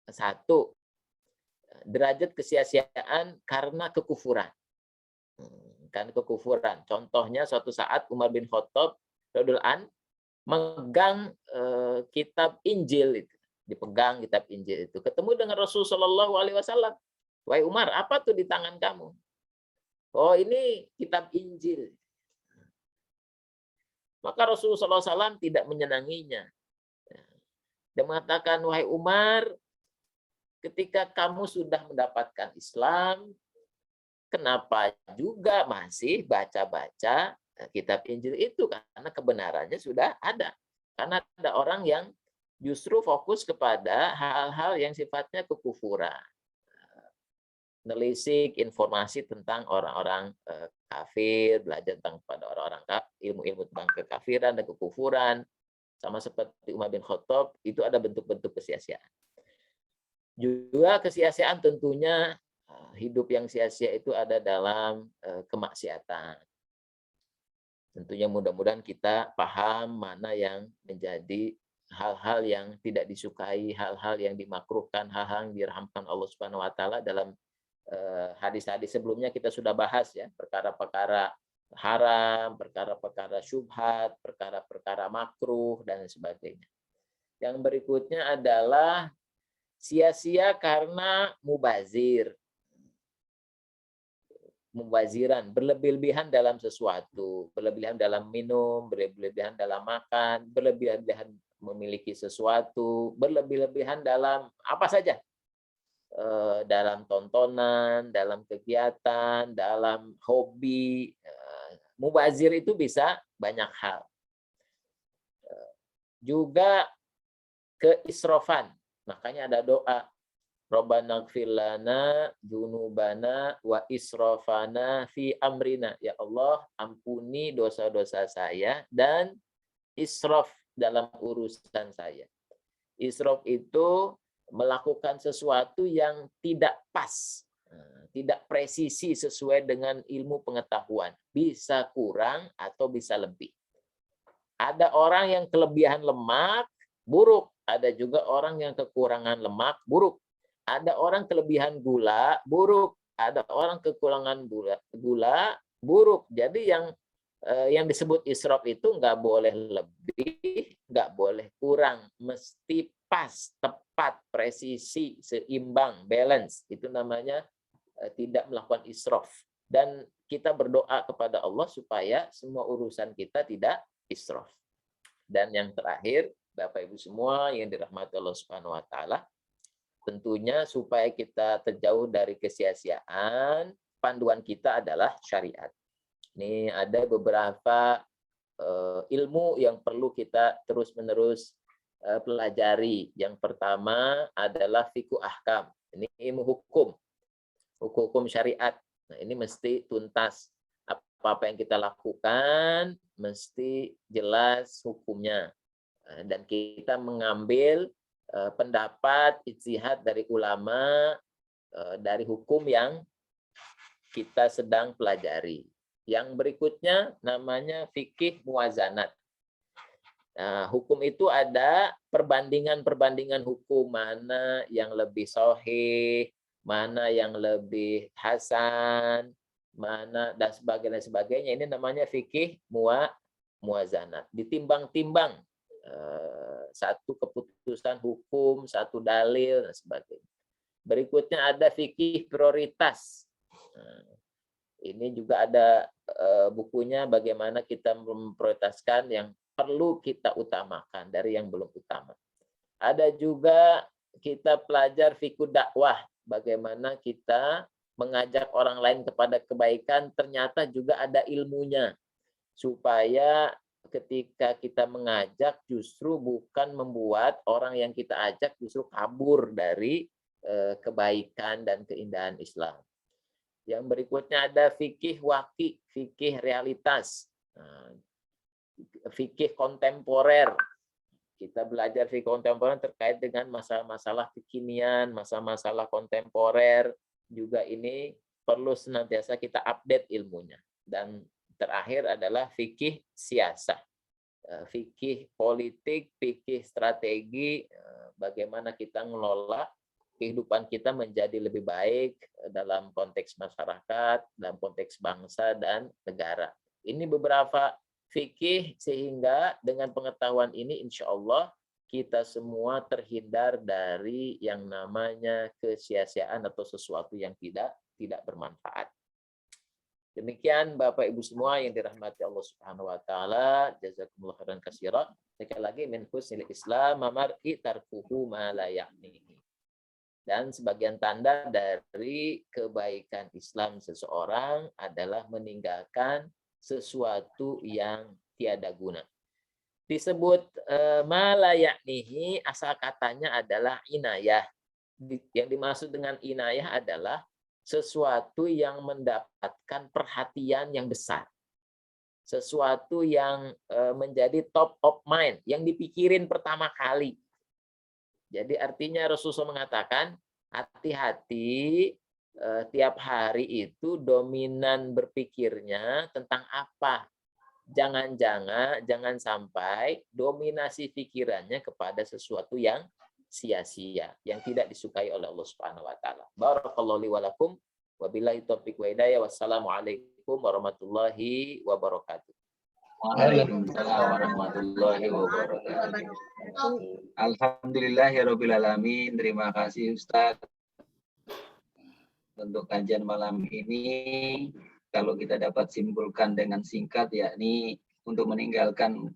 satu, derajat kesia-siaan karena kekufuran. Kan kekufuran. Contohnya suatu saat Umar bin Khattab radhiyallahu an megang kitab Injil itu, dipegang kitab Injil itu, ketemu dengan Rasul Shallallahu Alaihi Wasallam. Wahai Umar, apa tuh di tangan kamu? Oh, ini kitab Injil. Maka Rasulullah SAW tidak menyenanginya. Dia mengatakan, wahai Umar, ketika kamu sudah mendapatkan Islam, kenapa juga masih baca-baca kitab Injil itu? Karena kebenarannya sudah ada. Karena ada orang yang justru fokus kepada hal-hal yang sifatnya kekufuran. Menelisik informasi tentang orang-orang kafir, belajar tentang pada orang-orang ilmu-ilmu tentang kekafiran dan kekufuran. Sama seperti Umar bin Khattab, itu ada bentuk-bentuk kesia-siaan. Juga kesia-siaan tentunya hidup yang sia-sia itu ada dalam kemaksiatan. Tentunya mudah-mudahan kita paham mana yang menjadi hal-hal yang tidak disukai, hal-hal yang dimakruhkan, hal-hal yang dirahmkan Allah Subhanahu wa taala. Dalam hadis-hadis sebelumnya kita sudah bahas ya, perkara-perkara haram, perkara-perkara syubhat, perkara-perkara makruh dan sebagainya. Yang berikutnya adalah sia-sia karena mubazir. Mubaziran, berlebih-lebihan dalam sesuatu, berlebihan dalam minum, berlebihan dalam makan, berlebihan memiliki sesuatu, berlebih-lebihan dalam apa saja, dalam tontonan, dalam kegiatan, dalam hobi. Mubazir itu bisa banyak hal. Juga keisrofan, makanya ada doa, Rabbana ighfir lana dzunubana wa israfana fi amrina. Ya Allah, ampuni dosa-dosa saya dan israf dalam urusan saya. Israf itu melakukan sesuatu yang tidak pas, tidak presisi sesuai dengan ilmu pengetahuan. Bisa kurang atau bisa lebih. Ada orang yang kelebihan lemak, buruk. Ada juga orang yang kekurangan lemak, buruk. Ada orang kelebihan gula, buruk. Ada orang kekurangan gula, buruk. Jadi yang disebut israf itu nggak boleh lebih, nggak boleh kurang. Mesti pas, tepat, presisi, seimbang, balance. Itu namanya tidak melakukan israf. Dan kita berdoa kepada Allah supaya semua urusan kita tidak israf. Dan yang terakhir, Bapak Ibu semua yang dirahmati Allah Subhanahu wa taala, tentunya supaya kita terjauh dari kesia-siaan, panduan kita adalah syariat. Ini ada beberapa ilmu yang perlu kita terus-menerus pelajari. Yang pertama adalah fiqh ahkam. Ini ilmu hukum, hukum syariat. Nah, ini mesti tuntas. Apa-apa yang kita lakukan mesti jelas hukumnya. Dan kita mengambil pendapat ijtihad dari ulama dari hukum yang kita sedang pelajari. Yang berikutnya namanya fikih muwazanat. Nah, hukum itu ada perbandingan hukum, mana yang lebih sahih, mana yang lebih hasan, mana dan sebagainya. Ini namanya fikih muwazanat. Ditimbang-timbang satu keputusan hukum, satu dalil, dan sebagainya. Berikutnya ada fikih prioritas. Ini juga ada bukunya bagaimana kita memprioritaskan yang perlu kita utamakan dari yang belum utama. Ada juga kita pelajar fikih dakwah, bagaimana kita mengajak orang lain kepada kebaikan, ternyata juga ada ilmunya supaya ketika kita mengajak justru bukan membuat orang yang kita ajak justru kabur dari kebaikan dan keindahan Islam. Yang berikutnya ada fikih waqi, fikih realitas, fikih kontemporer. Kita belajar fikih kontemporer terkait dengan masalah-masalah kekinian, masalah-masalah kontemporer. Juga ini perlu senantiasa kita update ilmunya. Dan terakhir adalah fikih siasah, fikih politik, fikih strategi, bagaimana kita ngelola kehidupan kita menjadi lebih baik dalam konteks masyarakat, dalam konteks bangsa dan negara. Ini beberapa fikih sehingga dengan pengetahuan ini insya Allah kita semua terhindar dari yang namanya kesia-siaan atau sesuatu yang tidak bermanfaat. Demikian Bapak Ibu semua yang dirahmati Allah Subhanahu wa taala, jazakumullah khairan katsira. Sekali lagi min husnil Islam mar'i tarkuhu ma la ya'nihi. Dan sebagian tanda dari kebaikan Islam seseorang adalah meninggalkan sesuatu yang tiada guna. Disebut ma la ya'nihi, asal katanya adalah inayah. Yang dimaksud dengan inayah adalah sesuatu yang mendapatkan perhatian yang besar. Sesuatu yang menjadi top of mind, yang dipikirin pertama kali. Jadi artinya Rasulullah mengatakan, hati-hati tiap hari itu dominan berpikirnya tentang apa. Jangan sampai dominasi pikirannya kepada sesuatu yang sia-sia, yang tidak disukai oleh Allah Subhanahu wa taala. Barakallahu li wa lakum wa billahi taufiq wa hidayah. Wassalamualaikum warahmatullahi wabarakatuh. Waalaikumsalam warahmatullahi wabarakatuh. Alhamdulillahirabbil alamin. Terima kasih Ustaz untuk kajian malam ini. Kalau kita dapat simpulkan dengan singkat, yakni untuk meninggalkan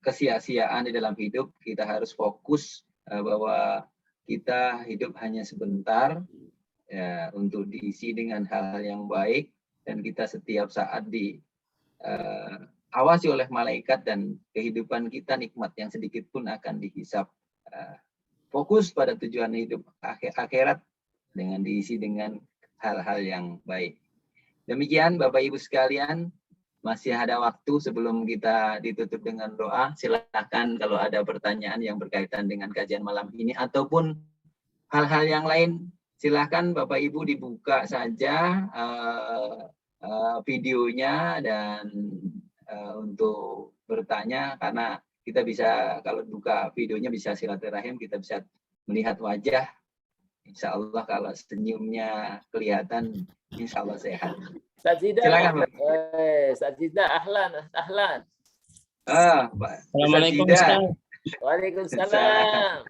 kesia-siaan di dalam hidup, kita harus fokus bahwa kita hidup hanya sebentar, ya, untuk diisi dengan hal-hal yang baik, dan kita setiap saat awasi oleh malaikat, dan kehidupan kita nikmat yang sedikit pun akan dihisap. Fokus pada tujuan hidup akhirat dengan diisi dengan hal-hal yang baik. Demikian Bapak Ibu sekalian, masih ada waktu sebelum kita ditutup dengan doa. Silakan kalau ada pertanyaan yang berkaitan dengan kajian malam ini ataupun hal-hal yang lain, silakan Bapak Ibu dibuka saja videonya dan untuk bertanya, karena kita bisa, kalau buka videonya bisa silaturahim, kita bisa melihat wajah. Insya Allah kalau senyumnya kelihatan, insya Allah sehat. Silakan Pak. Sajida, ahlan. Assalamualaikum Ustaz. Waalaikumsalam.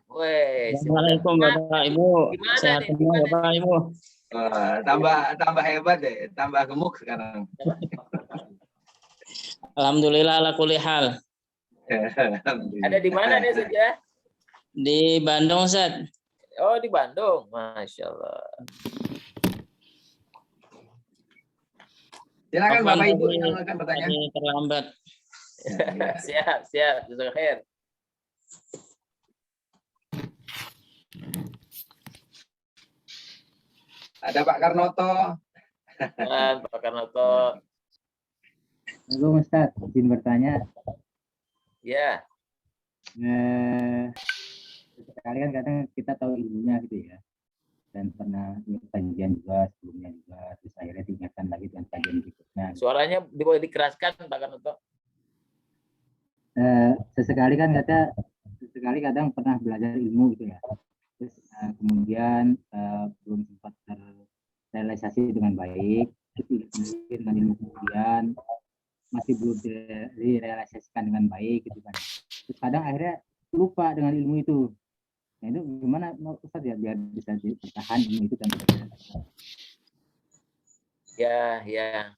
Assalamualaikum Bapak Ibu. Sehat semua Bapak Ibu. Tambah hebat deh, tambah gemuk sekarang. Alhamdulillah ala kulli hal. Ada di mana nih saja? Di Bandung Ustaz. Oh di Bandung, Masya Allah. Silakan Bapak Ibu yang akan bertanya. Terlambat. Siap. Jazakallah. Ada Pak Karnoto. Pak Karnoto. Halo Ustaz, izin bertanya. Ya. Sekali kan kadang kita tahu ilmunya gitu ya, dan pernah kajian juga sebelumnya juga, terus akhirnya diingatkan lagi dengan kajian berikutnya. Suaranya boleh dikeraskan Pak Karnoto. Sesekali kadang pernah belajar ilmu gitu ya, terus kemudian belum sempat terrealisasi dengan baik, terus dengan ilmu kemudian masih belum direalisasikan dengan baik gitu kan. Terus kadang akhirnya lupa dengan ilmu itu. Nah itu gimana Ustaz ya biar bisa bertahan ilmu itu dan Ya.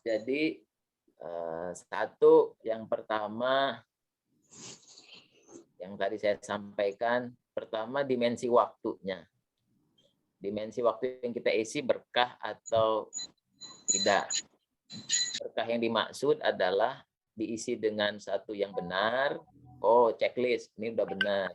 Jadi satu, yang pertama yang tadi saya sampaikan, pertama dimensi waktunya. Dimensi waktu yang kita isi berkah atau tidak. Berkah yang dimaksud adalah diisi dengan satu yang benar, oh checklist, ini udah benar.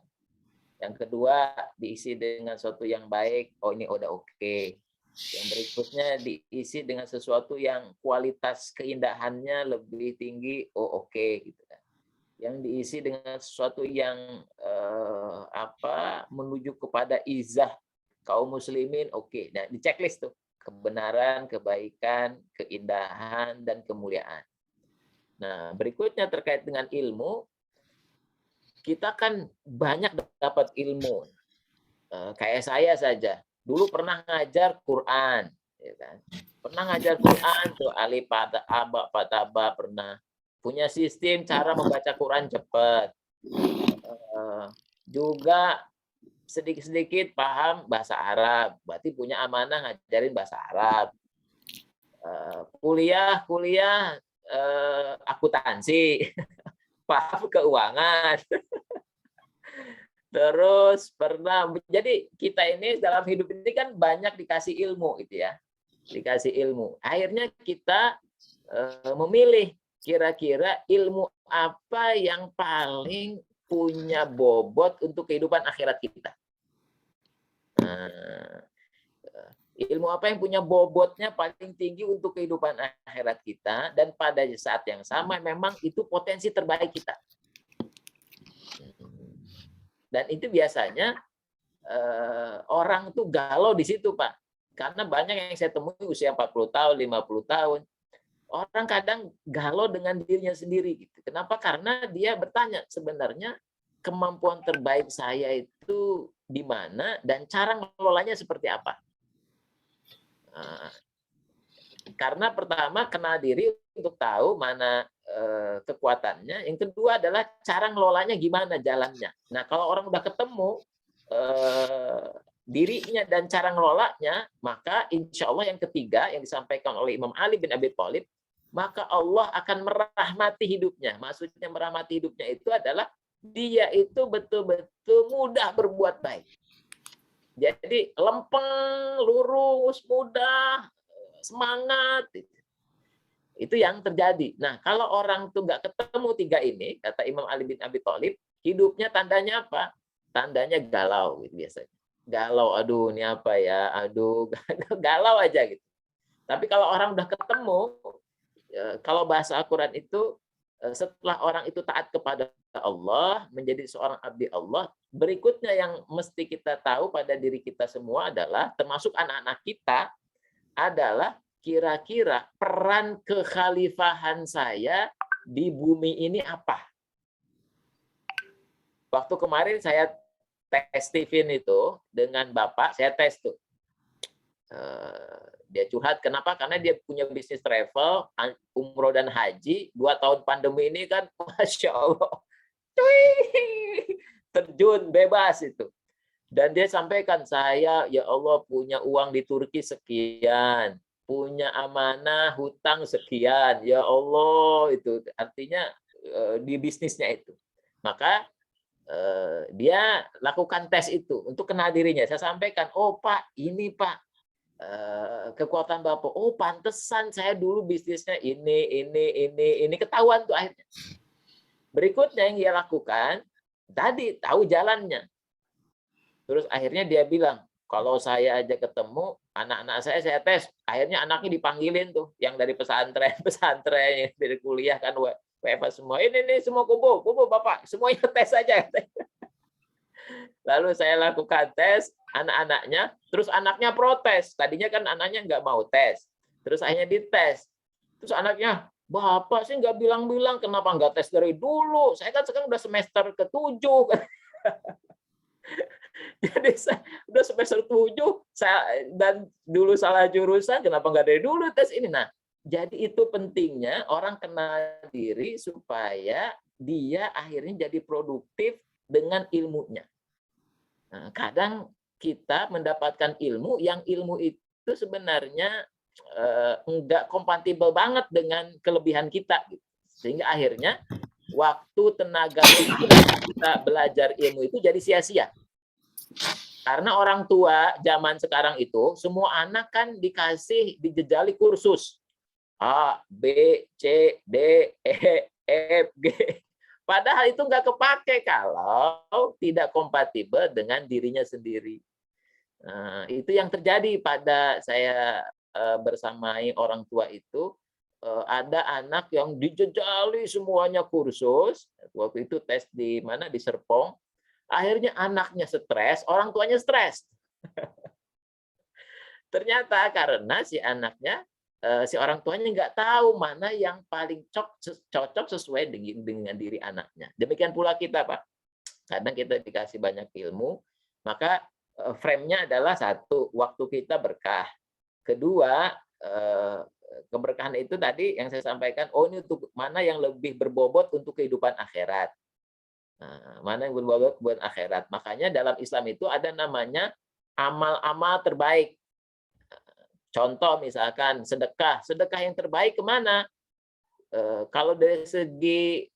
Yang kedua, diisi dengan sesuatu yang baik, oh ini udah oke. Yang berikutnya diisi dengan sesuatu yang kualitas keindahannya lebih tinggi, oh oke gitu kan. Yang diisi dengan sesuatu yang menuju kepada izah kaum muslimin, oke. Nah, di checklist tuh kebenaran, kebaikan, keindahan, dan kemuliaan. Nah, berikutnya terkait dengan ilmu, kita kan banyak dapat ilmu. Kayak saya saja, dulu pernah ngajar Quran, ya kan? Pernah ngajar Quran tuh alif aba fataba, pernah punya sistem cara membaca Quran cepat. Juga sedikit-sedikit paham bahasa Arab, berarti punya amanah ngajarin bahasa Arab. Kuliah akuntansi, paham keuangan. Terus pernah, jadi kita ini dalam hidup ini kan banyak dikasih ilmu gitu ya, dikasih ilmu. Akhirnya kita memilih kira-kira ilmu apa yang paling punya bobot untuk kehidupan akhirat kita. Nah, ilmu apa yang punya bobotnya paling tinggi untuk kehidupan akhirat kita, dan pada saat yang sama memang itu potensi terbaik kita. Dan itu biasanya orang tuh galau di situ, Pak. Karena banyak yang saya temui usia 40 tahun, 50 tahun. Orang kadang galau dengan dirinya sendiri gitu. Kenapa? Karena dia bertanya, sebenarnya kemampuan terbaik saya itu di mana dan cara mengelolanya seperti apa? Karena pertama kenal diri untuk tahu mana kekuatannya. Yang kedua adalah cara ngelolanya gimana jalannya. Nah, kalau orang udah ketemu dirinya dan cara ngelolanya, maka insya Allah yang ketiga yang disampaikan oleh Imam Ali bin Abi Thalib, maka Allah akan merahmati hidupnya. Maksudnya merahmati hidupnya itu adalah dia itu betul-betul mudah berbuat baik. Jadi lempeng, lurus, mudah, semangat. Itu yang terjadi. Nah, kalau orang tuh nggak ketemu tiga ini, kata Imam Ali bin Abi Thalib, hidupnya tandanya apa? Tandanya galau gitu biasanya. Galau, aduh ini apa ya? Aduh, galau aja gitu. Tapi kalau orang udah ketemu, kalau bahasa Al-Quran itu, setelah orang itu taat kepada Allah, menjadi seorang abdi Allah, berikutnya yang mesti kita tahu pada diri kita semua adalah, termasuk anak-anak kita, adalah kira-kira peran kekhalifahan saya di bumi ini apa? Waktu kemarin saya tes Steven itu dengan Bapak, saya tes tuh. Dia curhat, kenapa? Karena dia punya bisnis travel, umroh dan haji, 2 tahun pandemi ini kan, Masya Allah, terjun bebas itu. Dan dia sampaikan, saya ya Allah punya uang di Turki sekian, punya amanah hutang sekian, ya Allah, itu artinya di bisnisnya itu. Maka dia lakukan tes itu untuk kenal dirinya. Saya sampaikan, oh Pak, ini Pak, kekuatan Bapak. Oh pantesan saya dulu bisnisnya ini ketahuan tuh akhirnya. Berikutnya yang dia lakukan, tadi tahu jalannya. Terus akhirnya dia bilang, kalau saya aja ketemu anak-anak saya tes, akhirnya anaknya dipanggilin tuh, yang dari pesantren yang dari kuliah kan WFA semua, ini semua kumpul Bapak, semuanya tes aja. Lalu saya lakukan tes anak-anaknya, terus anaknya protes. Tadinya kan anaknya nggak mau tes, terus akhirnya dites. Terus anaknya, Bapak sih nggak bilang-bilang, kenapa nggak tes dari dulu? Saya kan sekarang udah semester ke-7. Jadi saya udah semester 7 dan dulu salah jurusan, kenapa nggak dari dulu tes ini? Nah, jadi itu pentingnya orang kenal diri supaya dia akhirnya jadi produktif dengan ilmunya. Nah, kadang kita mendapatkan ilmu yang ilmu itu sebenarnya enggak kompatibel banget dengan kelebihan kita, sehingga akhirnya waktu tenaga kita belajar ilmu itu jadi sia-sia. Karena orang tua zaman sekarang itu semua anak kan dijejali kursus A, B, C, D, E, F, G. Padahal itu nggak kepake kalau tidak kompatibel dengan dirinya sendiri. Nah, itu yang terjadi pada saya bersamai orang tua itu. Ada anak yang dijejali semuanya kursus. Waktu itu tes di mana, di Serpong. Akhirnya anaknya stres, orang tuanya stres. Ternyata karena si anaknya, si orang tuanya nggak tahu mana yang paling cocok sesuai dengan diri anaknya. Demikian pula kita, Pak. Kadang kita dikasih banyak ilmu, maka frame-nya adalah satu, waktu kita berkah. Kedua, keberkahan itu tadi yang saya sampaikan, ini untuk mana yang lebih berbobot untuk kehidupan akhirat. Nah, mana yang berbobot buat akhirat. Makanya dalam Islam itu ada namanya amal-amal terbaik. Contoh misalkan sedekah. Sedekah yang terbaik kemana? Kalau dari segi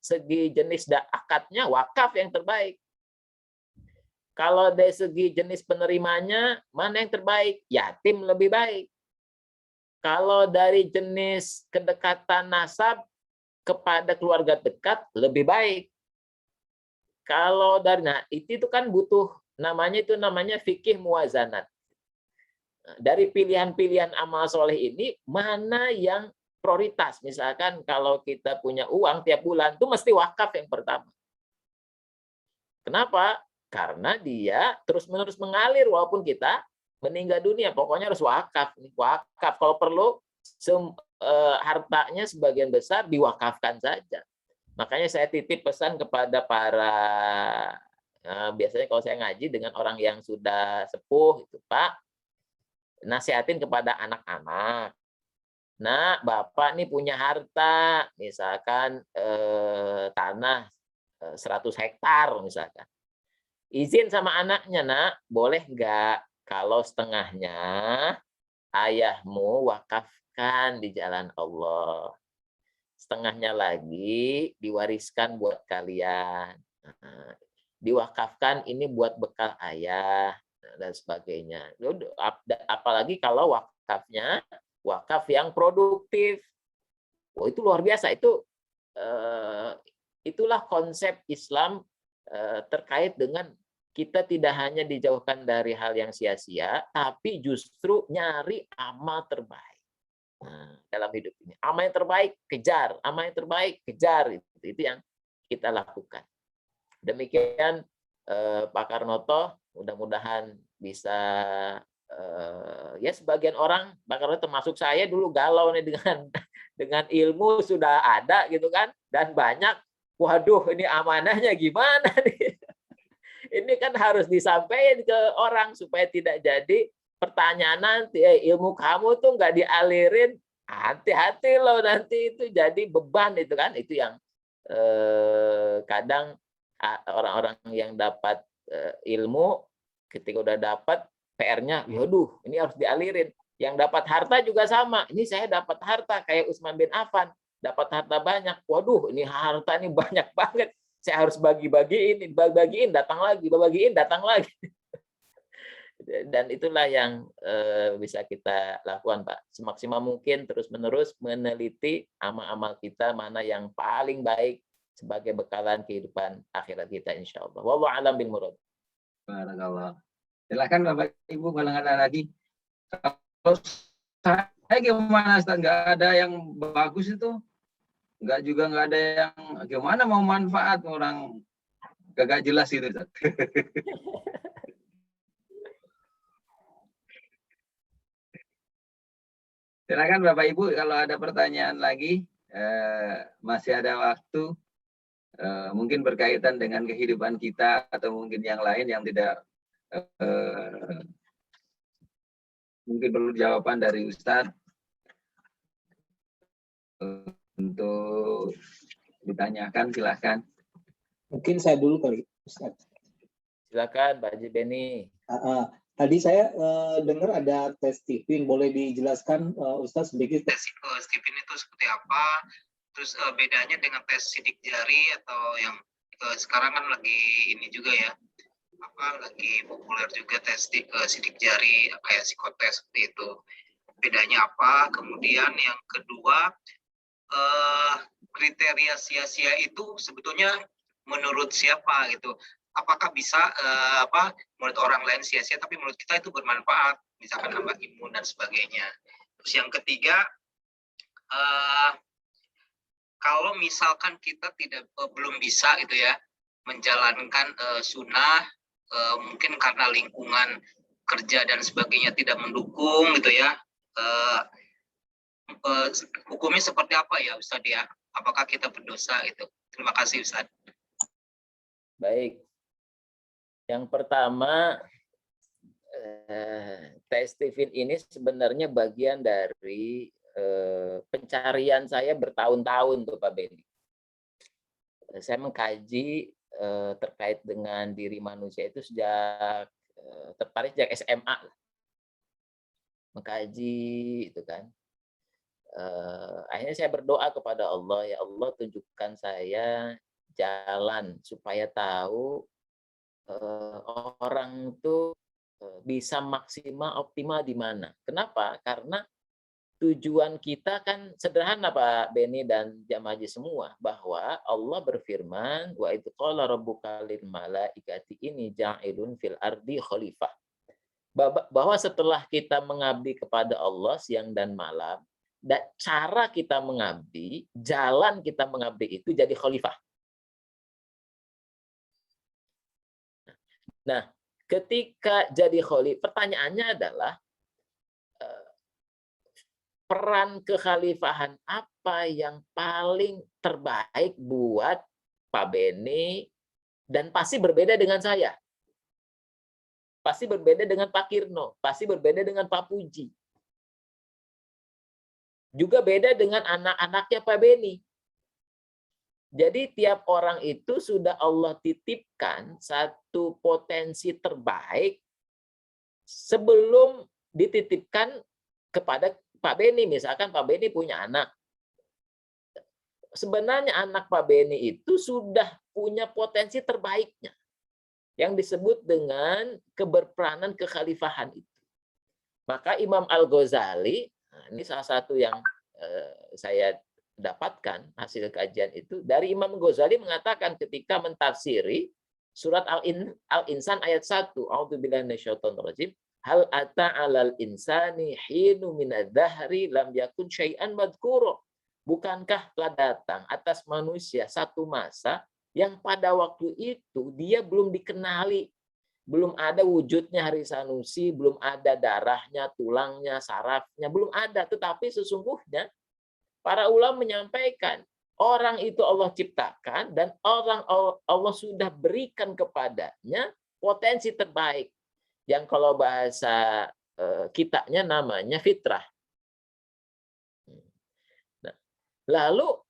jenis akadnya, wakaf yang terbaik. Kalau dari segi jenis penerimanya, mana yang terbaik? Yatim lebih baik. Kalau dari jenis kedekatan nasab kepada keluarga dekat, lebih baik. Kalau dari, nah itu kan butuh, namanya fikih muwazanat. Dari pilihan-pilihan amal soleh ini, mana yang prioritas? Misalkan kalau kita punya uang tiap bulan, itu mesti wakaf yang pertama. Kenapa? Karena dia terus-menerus mengalir walaupun kita meninggal dunia. Pokoknya harus wakaf. Wakaf. Kalau perlu, hartanya sebagian besar diwakafkan saja. Makanya saya titip pesan kepada para, biasanya kalau saya ngaji dengan orang yang sudah sepuh, itu Pak, nasihatin kepada anak-anak. Nah, Bapak nih punya harta, misalkan tanah 100 hektar misalkan. Izin sama anaknya, Nak, boleh nggak kalau setengahnya ayahmu wakafkan di jalan Allah. Setengahnya lagi diwariskan buat kalian. Diwakafkan ini buat bekal ayah dan sebagainya. Apalagi kalau wakafnya wakaf yang produktif. Itu luar biasa. Itulah konsep Islam terkait dengan kita tidak hanya dijauhkan dari hal yang sia-sia, tapi justru nyari amal terbaik. Nah, dalam hidup ini, amal yang terbaik kejar, amal yang terbaik kejar, itu yang kita lakukan. Demikian Pak Karnoto, mudah-mudahan bisa, ya sebagian orang, Pak Karnoto termasuk saya dulu galau nih dengan ilmu sudah ada gitu kan, dan banyak, waduh ini amanahnya gimana nih? Ini kan harus disampaikan ke orang supaya tidak jadi pertanyaan nanti, ilmu kamu tuh nggak dialirin, hati-hati loh nanti itu jadi beban itu kan. Itu yang kadang orang-orang yang dapat ilmu ketika udah dapat PR-nya, waduh ini harus dialirin. Yang dapat harta juga sama, ini saya dapat harta kayak Utsman bin Affan, dapat harta banyak, waduh ini harta ini banyak banget. Saya harus bagi-bagiin, datang lagi. Dan itulah yang bisa kita lakukan, Pak. Semaksimal mungkin terus-menerus meneliti amal-amal kita, mana yang paling baik sebagai bekalan kehidupan akhirat kita, insya Allah. Wallahu a'lam bil murad. Barakallah. Silakan Bapak Ibu kalau nggak ada lagi. Kalau saya gimana, Ustaz? Nggak ada yang bagus itu. Nggak ada yang gimana mau manfaat, orang gak jelas itu. Silakan Bapak Ibu kalau ada pertanyaan lagi, masih ada waktu, mungkin berkaitan dengan kehidupan kita atau mungkin yang lain yang tidak mungkin perlu jawaban dari Ustadz untuk ditanyakan, silahkan. Mungkin saya dulu kali, Ustaz. Silakan, Pak Haji Beni. Tadi saya dengar ada tes Stephen, boleh dijelaskan Ustaz sedikit? Tes Stephen itu seperti apa? Terus bedanya dengan tes sidik jari atau yang sekarang kan lagi ini juga ya, lagi populer juga tes sidik jari kayak psikotes seperti itu. Bedanya apa? Kemudian yang kedua, kriteria sia-sia itu sebetulnya menurut siapa gitu? Apakah bisa menurut orang lain sia-sia tapi menurut kita itu bermanfaat, misalkan nambah imun dan sebagainya. Terus yang ketiga, kalau misalkan kita belum bisa gitu ya menjalankan sunnah, mungkin karena lingkungan kerja dan sebagainya tidak mendukung gitu ya, hukumnya seperti apa ya Ustadz ya? Apakah kita berdosa itu? Terima kasih Ustadz. Baik. Yang pertama, testifin ini sebenarnya bagian dari pencarian saya bertahun-tahun tuh Pak Benny. Saya mengkaji terkait dengan diri manusia itu sejak tertarik sejak SMA. Mengkaji itu kan. Akhirnya saya berdoa kepada Allah, ya Allah tunjukkan saya jalan supaya tahu orang itu bisa maksimal optimal di mana. Kenapa? Karena tujuan kita kan sederhana Pak Benny dan jamaah haji semua, bahwa Allah berfirman, wa idz qala rabbuka lil malaikati inni ja'ilun fil ardi khalifah. Bahwa setelah kita mengabdi kepada Allah siang dan malam, dan cara kita mengabdi, jalan kita mengabdi itu jadi khalifah. Nah, ketika jadi khalifah, pertanyaannya adalah peran kekhalifahan apa yang paling terbaik buat Pak Benny, dan pasti berbeda dengan saya. Pasti berbeda dengan Pak Kirno, pasti berbeda dengan Pak Puji. Juga beda dengan anak-anaknya Pak Benny. Jadi tiap orang itu sudah Allah titipkan satu potensi terbaik sebelum dititipkan kepada Pak Benny. Misalkan Pak Benny punya anak. Sebenarnya anak Pak Benny itu sudah punya potensi terbaiknya, yang disebut dengan keberperanan kekhalifahan itu. Maka Imam Al-Ghazali, ini salah satu yang saya dapatkan hasil kajian itu dari Imam Ghazali, mengatakan ketika mentafsiri surat Al-Insan ayat 1, a'udzubillahi minasyaitonir rajim, hal ata 'alal insani hinu minadh-dhahri lam yakun syai'an madhkura. Bukankah telah datang atas manusia satu masa yang pada waktu itu dia belum dikenali, belum ada wujudnya Haris Sanusi, belum ada darahnya, tulangnya, sarafnya, belum ada. Tetapi sesungguhnya para ulama menyampaikan, orang itu Allah ciptakan dan orang Allah sudah berikan kepadanya potensi terbaik. Yang kalau bahasa kitanya namanya fitrah. Nah, lalu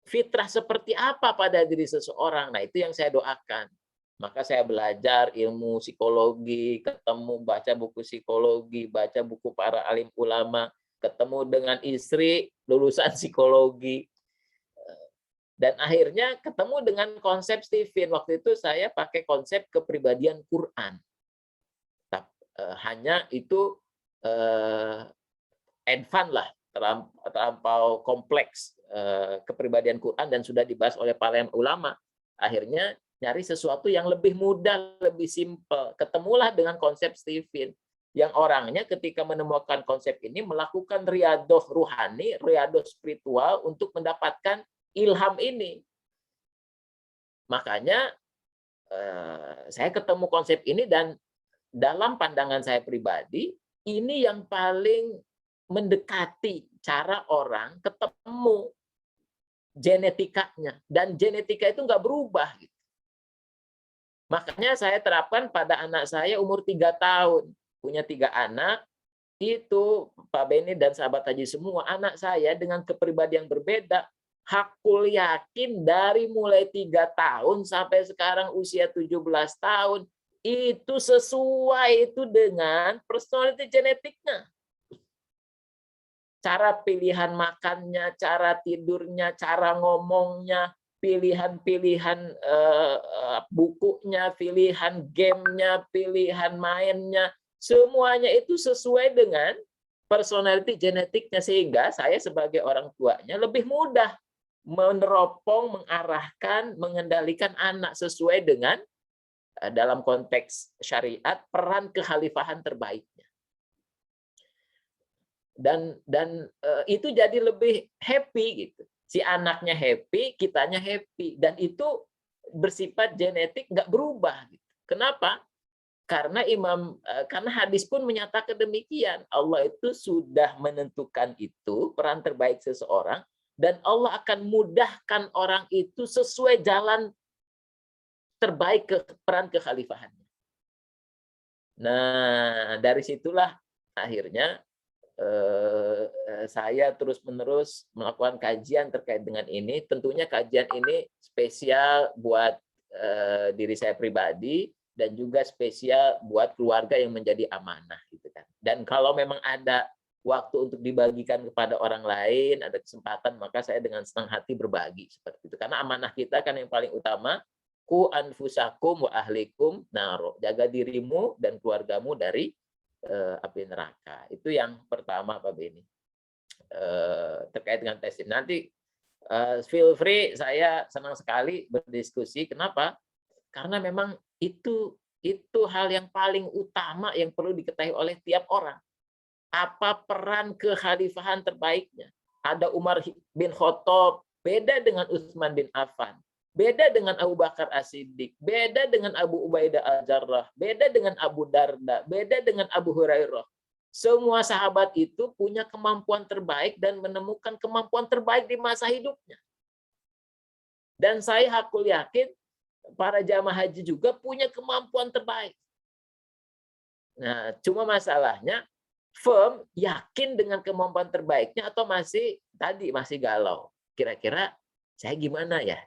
fitrah seperti apa pada diri seseorang? Nah, itu yang saya doakan. Maka saya belajar ilmu psikologi, ketemu baca buku psikologi, baca buku para alim ulama, ketemu dengan istri lulusan psikologi, dan akhirnya ketemu dengan konsep Stephen. Waktu itu saya pakai konsep kepribadian Quran. Hanya itu advance lah, terlampau kompleks kepribadian Quran dan sudah dibahas oleh para ulama. Akhirnya nyari sesuatu yang lebih mudah, lebih simpel. Ketemulah dengan konsep Stephen, yang orangnya ketika menemukan konsep ini melakukan riadoh ruhani, riadoh spiritual untuk mendapatkan ilham ini. Makanya saya ketemu konsep ini, dan dalam pandangan saya pribadi, ini yang paling mendekati cara orang ketemu genetikanya. Dan genetika itu nggak berubah. Makanya saya terapkan pada anak saya umur 3 tahun. Punya 3 anak, itu Pak Benny dan sahabat haji semua, anak saya dengan kepribadian berbeda, hakul yakin dari mulai 3 tahun sampai sekarang usia 17 tahun, itu sesuai itu dengan personality genetiknya. Cara pilihan makannya, cara tidurnya, cara ngomongnya, pilihan-pilihan bukunya, pilihan gamenya, pilihan mainnya, semuanya itu sesuai dengan personality genetiknya, sehingga saya sebagai orang tuanya lebih mudah meneropong, mengarahkan, mengendalikan anak sesuai dengan dalam konteks syariat peran kekhalifahan terbaiknya. Dan itu jadi lebih happy gitu. Si anaknya happy, kitanya happy, dan itu bersifat genetik, nggak berubah gitu. Kenapa? Karena karena hadis pun menyatakan demikian. Allah itu sudah menentukan itu peran terbaik seseorang, dan Allah akan mudahkan orang itu sesuai jalan terbaik ke peran kekhalifahannya. Nah, dari situlah akhirnya saya terus-menerus melakukan kajian terkait dengan ini. Tentunya kajian ini spesial buat diri saya pribadi, dan juga spesial buat keluarga yang menjadi amanah gitu kan. Dan kalau memang ada waktu untuk dibagikan kepada orang lain, ada kesempatan, maka saya dengan senang hati berbagi seperti itu. Karena amanah kita kan yang paling utama, ku anfusakum wa ahlikum naro, jaga dirimu dan keluargamu dari api neraka. Itu yang pertama Pak Beni. Terkait dengan testing. Nanti feel free, saya senang sekali berdiskusi. Kenapa? Karena memang itu hal yang paling utama yang perlu diketahui oleh tiap orang. Apa peran kekhalifahan terbaiknya? Ada Umar bin Khattab, beda dengan Utsman bin Affan, beda dengan Abu Bakar As-Siddiq, beda dengan Abu Ubaidah Al-Jarrah, beda dengan Abu Darda, beda dengan Abu Hurairah. Semua sahabat itu punya kemampuan terbaik dan menemukan kemampuan terbaik di masa hidupnya. Dan saya hakul yakin para jamaah haji juga punya kemampuan terbaik. Nah, cuma masalahnya firm yakin dengan kemampuan terbaiknya atau masih galau. Kira-kira saya gimana ya?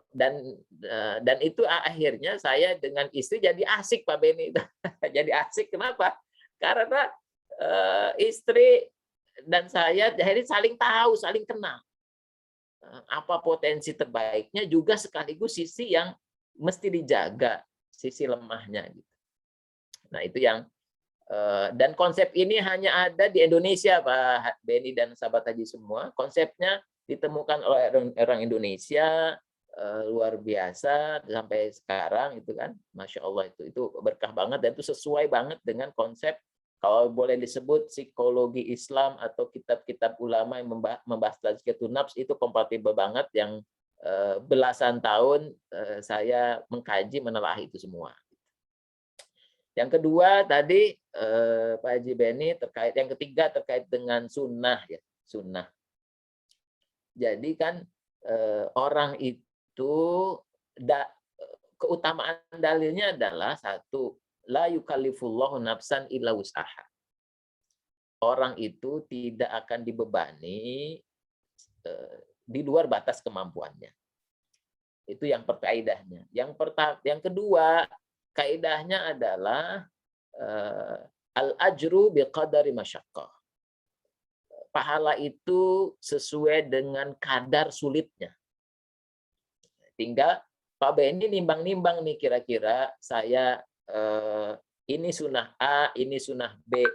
Dan itu akhirnya saya dengan istri jadi asik Pak Beni. Jadi asik kenapa? Karena istri dan saya akhirnya saling tahu, saling kenal. Apa potensi terbaiknya, juga sekaligus sisi yang mesti dijaga, sisi lemahnya gitu. Nah, itu yang dan konsep ini hanya ada di Indonesia Pak Beni dan sahabat haji semua. Konsepnya ditemukan oleh orang Indonesia, luar biasa sampai sekarang itu kan, Masya Allah, itu berkah banget, dan itu sesuai banget dengan konsep, kalau boleh disebut, psikologi Islam atau kitab-kitab ulama yang membahas tazkiyatun nafs. Itu kompatibel banget, yang belasan tahun saya mengkaji, menelaah itu semua. Yang kedua tadi Pak Haji Beni terkait, yang ketiga terkait dengan sunnah ya, sunnah. Jadi kan orang itu keutamaan dalilnya adalah satu, la yukallifullahu nafsan illa wus'aha. Orang itu tidak akan dibebani di luar batas kemampuannya. Itu yang kaidahnya. Yang kedua, kaidahnya adalah al-ajru biqadari masyaqqah. Pahala itu sesuai dengan kadar sulitnya. Tinggal Pak Beni nimbang-nimbang nih, kira-kira saya ini sunnah A, ini sunnah B.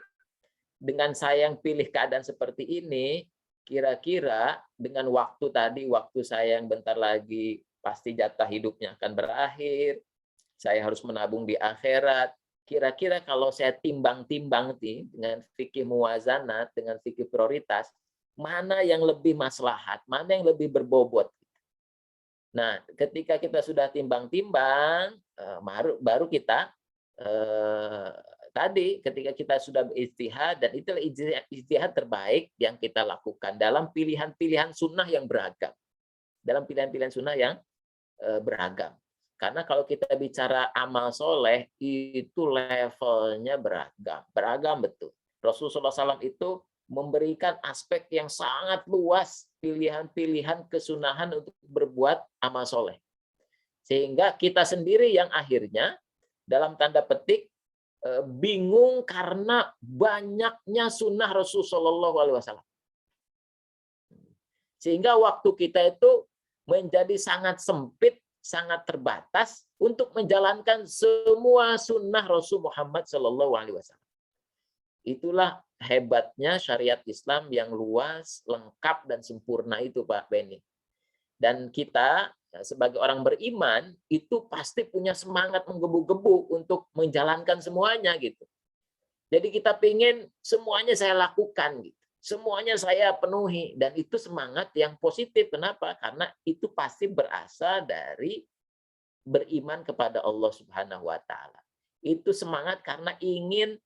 Dengan saya yang pilih keadaan seperti ini, kira-kira dengan waktu saya yang bentar lagi pasti jatah hidupnya akan berakhir, saya harus menabung di akhirat. Kira-kira kalau saya timbang-timbang nih dengan fikih muwazanat, dengan fikih prioritas, mana yang lebih maslahat, mana yang lebih berbobot. Nah, ketika kita sudah timbang-timbang, baru kita ketika kita sudah beristihad, dan itulah istihad terbaik yang kita lakukan dalam pilihan-pilihan sunnah yang beragam. Dalam pilihan-pilihan sunnah yang beragam. Karena kalau kita bicara amal soleh, itu levelnya beragam. Beragam betul. Rasulullah SAW itu memberikan aspek yang sangat luas, pilihan-pilihan kesunahan untuk berbuat amal soleh. Sehingga kita sendiri yang akhirnya, dalam tanda petik, bingung karena banyaknya sunnah Rasulullah SAW. Sehingga waktu kita itu menjadi sangat sempit, sangat terbatas untuk menjalankan semua sunnah Rasul Muhammad SAW. Itulah hebatnya syariat Islam yang luas, lengkap, dan sempurna itu, Pak Beni. Dan kita sebagai orang beriman itu pasti punya semangat menggebu-gebu untuk menjalankan semuanya gitu. Jadi kita pingin semuanya saya lakukan gitu. Semuanya saya penuhi, dan itu semangat yang positif. Kenapa? Karena itu pasti berasal dari beriman kepada Allah Subhanahu wa taala. Itu semangat karena ingin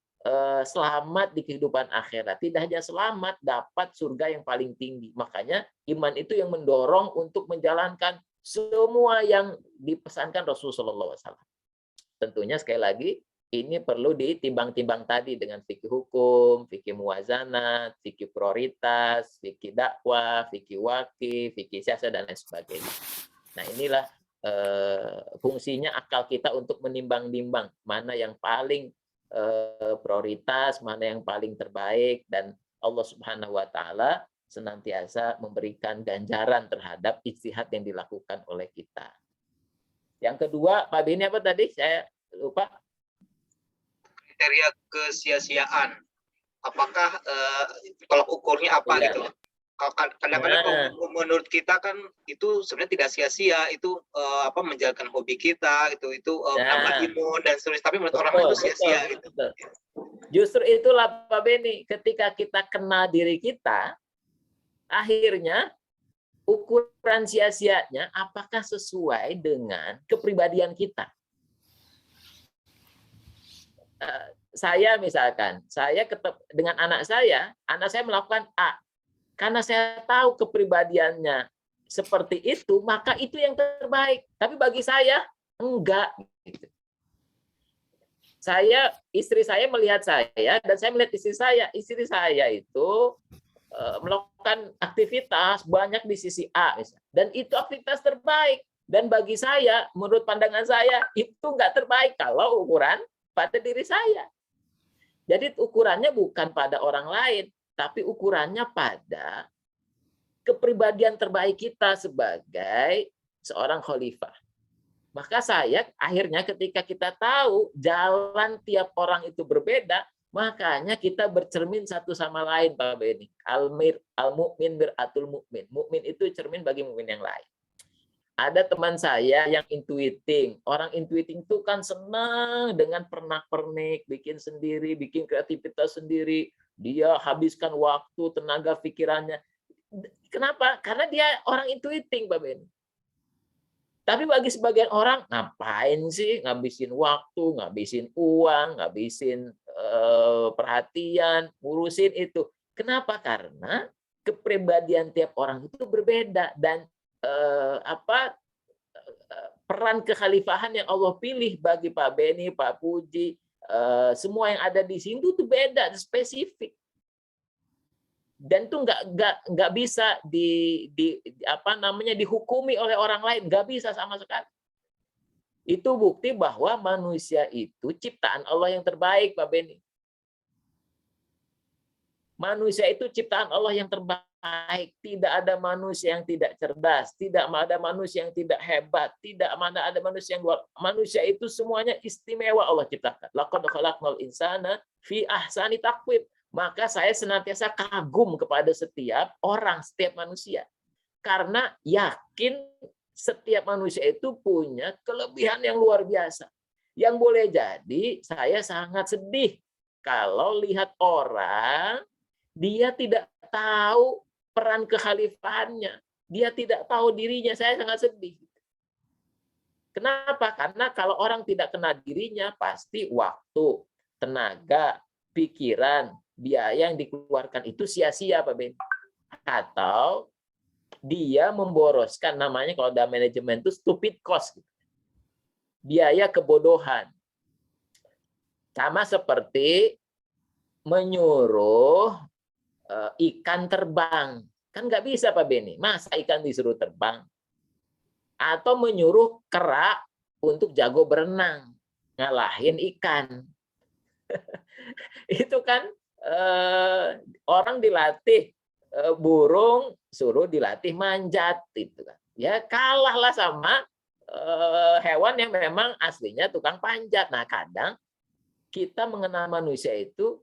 selamat di kehidupan akhirat. Tidak hanya selamat, dapat surga yang paling tinggi. Makanya iman itu yang mendorong untuk menjalankan semua yang dipesankan Rasulullah SAW. Tentunya sekali lagi, ini perlu ditimbang-timbang tadi dengan fikih hukum, fikih muwazanat, fikih prioritas, fikih dakwah, fikih wakif, fikih siasat, dan lain sebagainya. Nah, inilah fungsinya akal kita untuk menimbang-nimbang mana yang paling prioritas, mana yang paling terbaik, dan Allah Subhanahu wa taala senantiasa memberikan ganjaran terhadap ijtihad yang dilakukan oleh kita. Yang kedua, Pak Beni apa tadi? Saya lupa. Kriteria kesia-siaan. Apakah tolak ukurnya apa gitu? Kadang-kadang menurut kita kan itu sebenarnya tidak sia-sia, itu menjalankan hobi kita, itu menambah imun dan seterusnya, tapi menurut orang itu sia-sia gitu. Justru itulah Pak Beni, ketika kita kenal diri kita, akhirnya ukuran sia-sianya apakah sesuai dengan kepribadian kita. Saya misalkan, saya dengan anak saya melakukan A. Karena saya tahu kepribadiannya seperti itu, maka itu yang terbaik. Tapi bagi saya, enggak. Istri saya melihat saya, dan saya melihat istri saya. Istri saya itu melakukan aktivitas banyak di sisi A. Misalnya. Dan itu aktivitas terbaik. Dan bagi saya, menurut pandangan saya, itu enggak terbaik kalau ukuran pada diri saya. Jadi ukurannya bukan pada orang lain, tapi ukurannya pada kepribadian terbaik kita sebagai seorang khalifah. Maka akhirnya ketika kita tahu jalan tiap orang itu berbeda, makanya kita bercermin satu sama lain, Pak Beni. Al-mu'min mir'atul mu'min. Mu'min itu cermin bagi mu'min yang lain. Ada teman saya yang intuiting. Orang intuiting itu kan senang dengan pernak-pernik, bikin sendiri, bikin kreativitas sendiri. Dia habiskan waktu, tenaga, pikirannya. Kenapa? Karena dia orang intuiting, Pak Ben. Tapi bagi sebagian orang, ngapain sih ngabisin waktu, ngabisin uang, ngabisin perhatian, ngurusin itu. Kenapa? Karena kepribadian tiap orang itu berbeda, dan peran kekhalifahan yang Allah pilih bagi Pak Beni, Pak Puji, semua yang ada di sini itu beda, spesifik, dan itu nggak bisa dihukumi oleh orang lain, nggak bisa sama sekali. Itu bukti bahwa manusia itu ciptaan Allah yang terbaik, Pak Beni. Manusia itu ciptaan Allah yang terbaik. Tidak ada manusia yang tidak cerdas, tidak ada manusia yang tidak hebat, tidak ada manusia yang luar. Manusia itu semuanya istimewa Allah ciptakan. Laqad khalaqnal insana fi ahsani taqwim. Maka saya senantiasa kagum kepada setiap orang, setiap manusia. Karena yakin setiap manusia itu punya kelebihan yang luar biasa. Yang boleh jadi saya sangat sedih kalau lihat orang dia tidak tahu peran kekhalifahannya. Dia tidak tahu dirinya. Saya sangat sedih. Kenapa? Karena kalau orang tidak kenal dirinya, pasti waktu, tenaga, pikiran, biaya yang dikeluarkan itu sia-sia, Pak Ben. Atau dia memboroskan, namanya kalau dalam manajemen itu stupid cost. Biaya kebodohan. Sama seperti menyuruh ikan terbang. Kan nggak bisa, Pak Beni. Masa ikan disuruh terbang? Atau menyuruh kera untuk jago berenang. Ngalahin ikan. Itu kan orang dilatih burung, suruh dilatih manjat. Gitu kan. Ya kalahlah sama hewan yang memang aslinya tukang panjat. Nah kadang kita mengenal manusia itu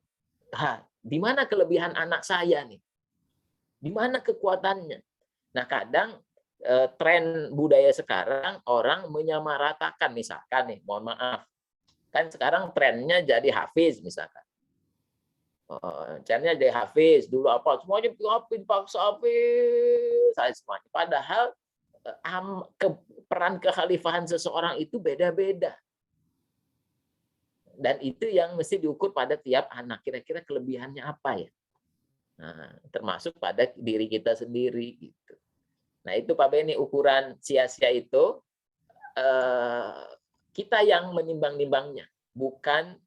Di mana kelebihan anak saya nih? Di mana kekuatannya? Nah, kadang tren budaya sekarang orang menyamaratakan, misalkan nih, mohon maaf, kan sekarang trennya jadi hafiz misalkan. Trennya jadi hafiz, dulu apa? Semuanya hafiz, paksa hafiz, saya semuanya. Padahal peran kekhalifahan seseorang itu beda-beda. Dan itu yang mesti diukur pada tiap anak. Kira-kira kelebihannya apa ya? Nah, termasuk pada diri kita sendiri gitu. Nah, itu Pak Beni, ukuran sia-sia itu kita yang menimbang-nimbangnya, bukan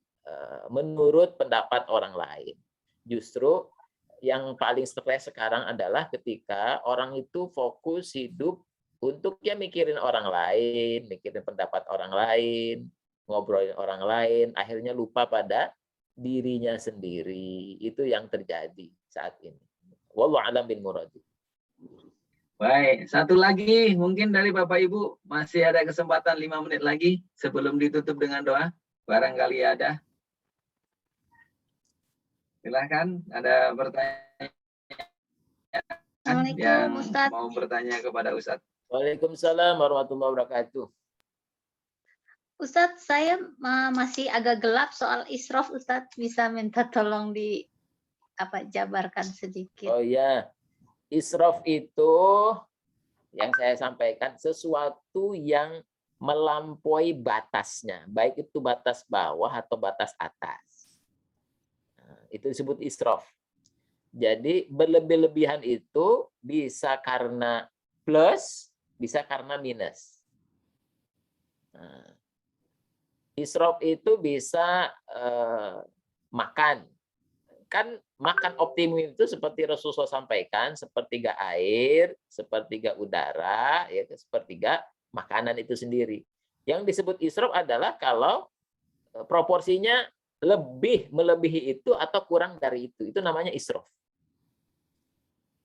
menurut pendapat orang lain. Justru yang paling stres sekarang adalah ketika orang itu fokus hidup untuk ya mikirin orang lain, mikirin pendapat orang lain, ngobrolin orang lain, akhirnya lupa pada dirinya sendiri. Itu yang terjadi saat ini. Wallahu a'lam bil murad. Baik, satu lagi mungkin dari Bapak Ibu, masih ada kesempatan 5 menit lagi sebelum ditutup dengan doa. Barangkali ada. Silahkan, ada pertanyaan yang Ustadz. mau bertanya kepada Ustadz. Waalaikumsalam warahmatullahi wabarakatuh. Ustadz, saya masih agak gelap soal israf. Ustadz, bisa minta tolong jabarkan sedikit. Oh ya, israf itu yang saya sampaikan sesuatu yang melampaui batasnya, baik itu batas bawah atau batas atas. Nah, itu disebut israf. Jadi berlebih-lebihan itu bisa karena plus, bisa karena minus. Nah, israf itu bisa makan. Kan makan optimum itu seperti Rasulullah sampaikan, sepertiga air, sepertiga udara, ya, sepertiga makanan itu sendiri. Yang disebut israf adalah kalau proporsinya lebih melebihi itu atau kurang dari itu. Itu namanya israf.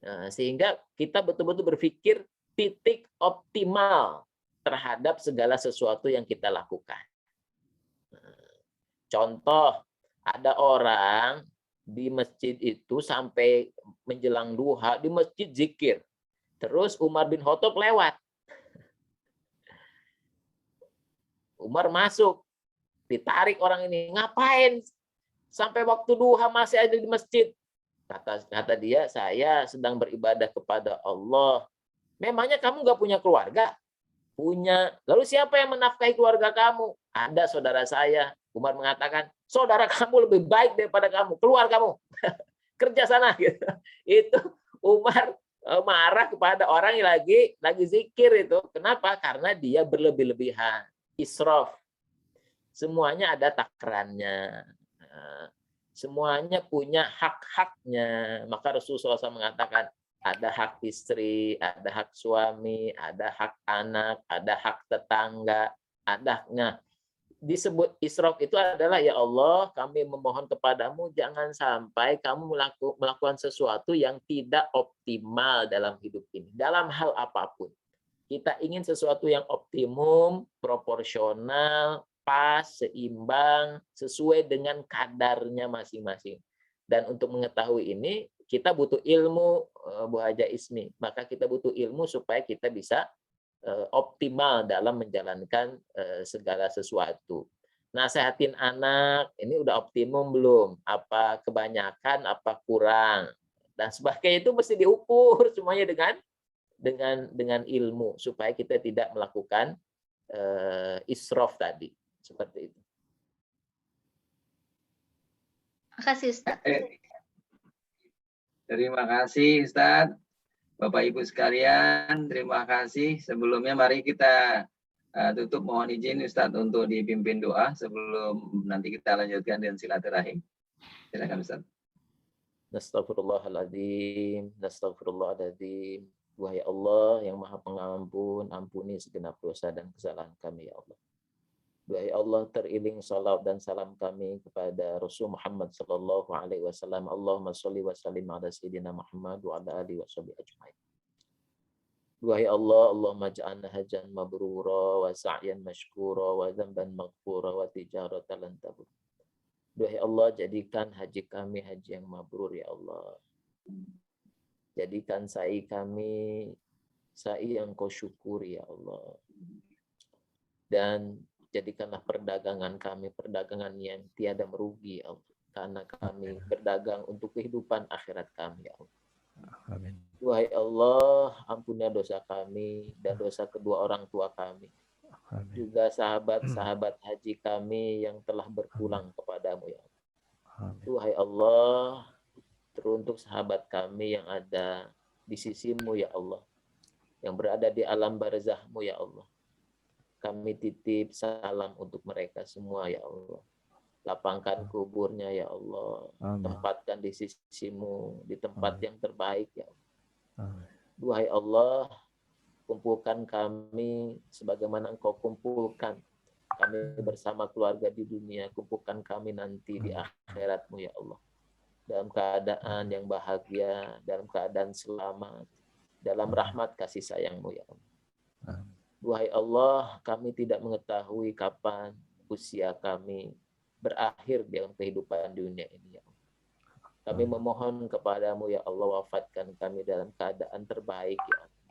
Nah, sehingga kita betul-betul berpikir titik optimal terhadap segala sesuatu yang kita lakukan. Contoh, ada orang di masjid itu sampai menjelang duha di masjid zikir. Terus Umar bin Khattab lewat. Umar masuk, ditarik orang ini, ngapain sampai waktu duha masih ada di masjid? Kata dia, saya sedang beribadah kepada Allah. Memangnya kamu nggak punya keluarga? Punya. Lalu siapa yang menafkahi keluarga kamu? Ada saudara saya. Umar mengatakan, saudara kamu lebih baik daripada kamu. Keluar kamu. Kerja sana. Itu Umar marah kepada orang yang lagi zikir itu. Kenapa? Karena dia berlebih-lebihan. Israf. Semuanya ada takarannya. Semuanya punya hak-haknya. Maka Rasulullah SAW mengatakan, ada hak istri, ada hak suami, ada hak anak, ada hak tetangga, ada haknya. Disebut israf itu adalah, ya Allah, kami memohon kepadamu jangan sampai kamu melakukan sesuatu yang tidak optimal dalam hidup ini. Dalam hal apapun. Kita ingin sesuatu yang optimum, proporsional, pas, seimbang, sesuai dengan kadarnya masing-masing. Dan untuk mengetahui ini, kita butuh ilmu, Bu Haja Ismi. Maka kita butuh ilmu supaya kita bisa optimal dalam menjalankan segala sesuatu. Nasehatin anak, ini udah optimum belum? Apa kebanyakan, apa kurang? Dan sebagainya itu mesti diukur semuanya dengan ilmu supaya kita tidak melakukan israf tadi. Seperti itu. Makasih Ustaz. Terima kasih Ustaz. Bapak Ibu sekalian, terima kasih. Sebelumnya mari kita tutup, mohon izin Ustaz untuk dipimpin doa sebelum nanti kita lanjutkan dengan silaturahim. Silakan Ustaz. Astagfirullahaladzim, astagfirullahaladzim. Wahai Allah yang Maha Pengampun, ampuni segenap dosa dan kesalahan kami ya Allah. Wahai Allah, teriring salat dan salam kami kepada Rasul Muhammad sallallahu alaihi wasallam. Allahumma shalli wa sallim ala sayyidina Muhammad wa ala alihi washabihi ajmain. Wahai Allah, Allahumma ja'alna hajjan mabrura wa sa'yan mashkura wa dhanban maghfura wa tijaratan lan tabur. Duhai Allah, jadikan haji kami haji yang mabrur ya Allah. Jadikan sa'i kami sa'i yang kau syukuri ya Allah. Dan jadikanlah perdagangan kami perdagangan yang tiada merugi ya Allah. Karena kami berdagang untuk kehidupan akhirat kami ya Allah. Amin. Duhai Allah, ampunilah dosa kami dan dosa kedua orang tua kami. Amin. Juga sahabat-sahabat haji kami yang telah berpulang kepadamu ya Allah. Amin. Duhai Allah, teruntuk sahabat kami yang ada di sisimu ya Allah, yang berada di alam barzahmu ya Allah. Kami titip salam untuk mereka semua ya Allah. Lapangkan kuburnya ya Allah. Amin. Tempatkan di sisimu, di tempat Amin. yang terbaik ya Allah. Amin. Duhai Allah, kumpulkan kami sebagaimana Engkau kumpulkan kami bersama keluarga di dunia. Kumpulkan kami nanti di akhirat-Mu ya Allah. Dalam keadaan yang bahagia, dalam keadaan selamat, dalam rahmat kasih sayang-Mu ya Allah. Amin. Duhai Allah, kami tidak mengetahui kapan usia kami berakhir dalam kehidupan dunia ini ya Allah. Kami memohon kepadamu ya Allah, wafatkan kami dalam keadaan terbaik ya Allah.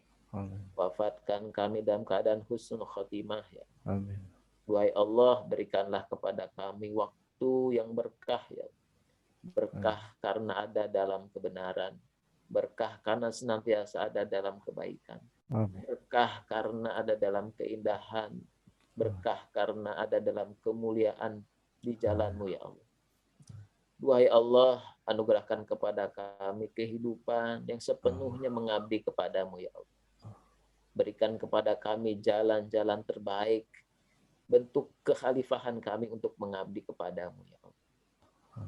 Amin. Wafatkan kami dalam keadaan husnul khotimah ya. Amin. Duhai Allah, berikanlah kepada kami waktu yang berkah ya. Berkah karena ada dalam kebenaran. Berkah karena senantiasa ada dalam kebaikan. Amin. Berkah karena ada dalam keindahan. Berkah karena ada dalam kemuliaan di jalan-Mu ya Allah. Duhai Allah, anugerahkan kepada kami kehidupan yang sepenuhnya mengabdi kepadamu ya Allah. Berikan kepada kami jalan-jalan terbaik, bentuk kekhalifahan kami untuk mengabdi kepadamu ya Allah.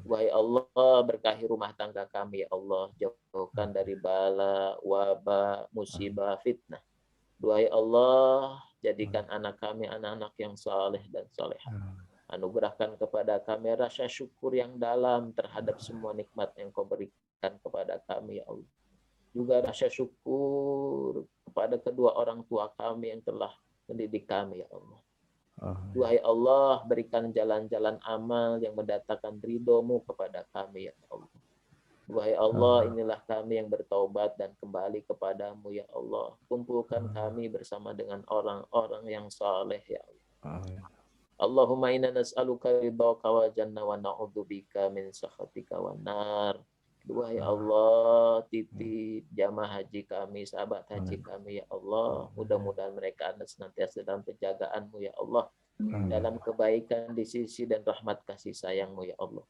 Duhai Allah, berkahi rumah tangga kami ya Allah. Jauhkan dari bala, wabah, musibah, fitnah. Duhai Allah, jadikan anak kami anak-anak yang saleh dan salehah. Anugerahkan kepada kami rasa syukur yang dalam terhadap semua nikmat yang Kau berikan kepada kami ya Allah. Juga rasa syukur kepada kedua orang tua kami yang telah mendidik kami ya Allah. Duhai Allah, berikan jalan-jalan amal yang mendatangkan ridho-Mu kepada kami ya Allah. Duhai Allah, inilah kami yang bertaubat dan kembali kepadamu ya Allah. Kumpulkan kami bersama dengan orang-orang yang saleh ya Allah. Allahumma inna nas'aluka ridhaka wa jannah wa na'udzubika min sakhatika wa nar. Duhai Allah, titip jamaah haji kami, sahabat haji kami ya Allah. Mudah-mudahan mereka ada senantiasa dalam penjagaan-Mu ya Allah. Dalam kebaikan di sisi dan rahmat kasih sayang-Mu ya Allah.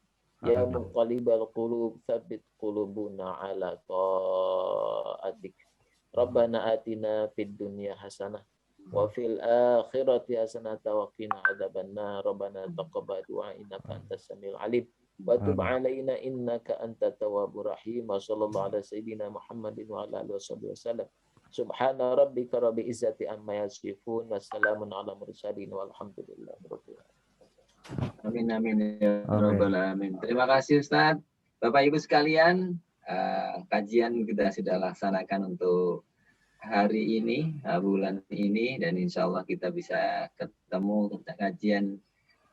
Ya muqallibal qulub, tsabbit qulubuna ala ta'atik. Rabbana atina fid dunya hasanah wa fil akhirati hasanatan wa qina adzabannar. Rabbana taqabbal du'a innaka antas samiul alim. Wa tub alaina innaka antat tawwabur rahim. Wa sallallahu ala sayyidina Muhammadin wa ala alihi wasallam. Subhana rabbika rabbil izzati amma yasifun. Wassalamun ala mursalin walhamdulillahi rabbil alamin. Amin amin ya rabbal alamin. Terima kasih Ustaz. Bapak Ibu sekalian, kajian kita sudah laksanakan untuk hari ini, bulan ini, dan insya Allah kita bisa ketemu kajian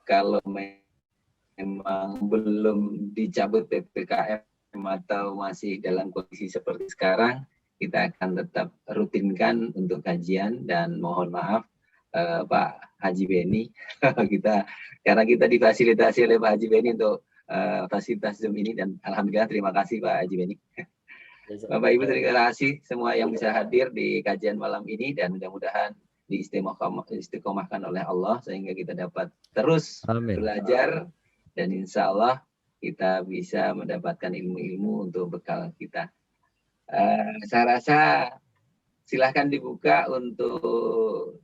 kalau memang belum dicabut PPKM atau masih dalam kondisi seperti sekarang, kita akan tetap rutinkan untuk kajian. Dan mohon maaf Pak Haji Beni, karena kita difasilitasi oleh Pak Haji Beni untuk fasilitas Zoom ini, dan alhamdulillah terima kasih Pak Haji Beni. Bapak Ibu terima kasih semua yang bisa hadir di kajian malam ini, dan mudah-mudahan diistiqomahkan oleh Allah sehingga kita dapat terus belajar, dan insya Allah kita bisa mendapatkan ilmu-ilmu untuk bekal kita. Saya rasa silahkan dibuka untuk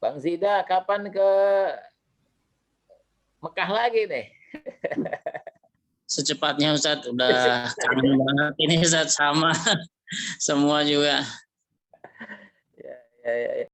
Bang Zida, kapan ke Mekah lagi nih? Secepatnya Ustadz, udah kangen banget ini Ustadz, sama semua juga. Ya.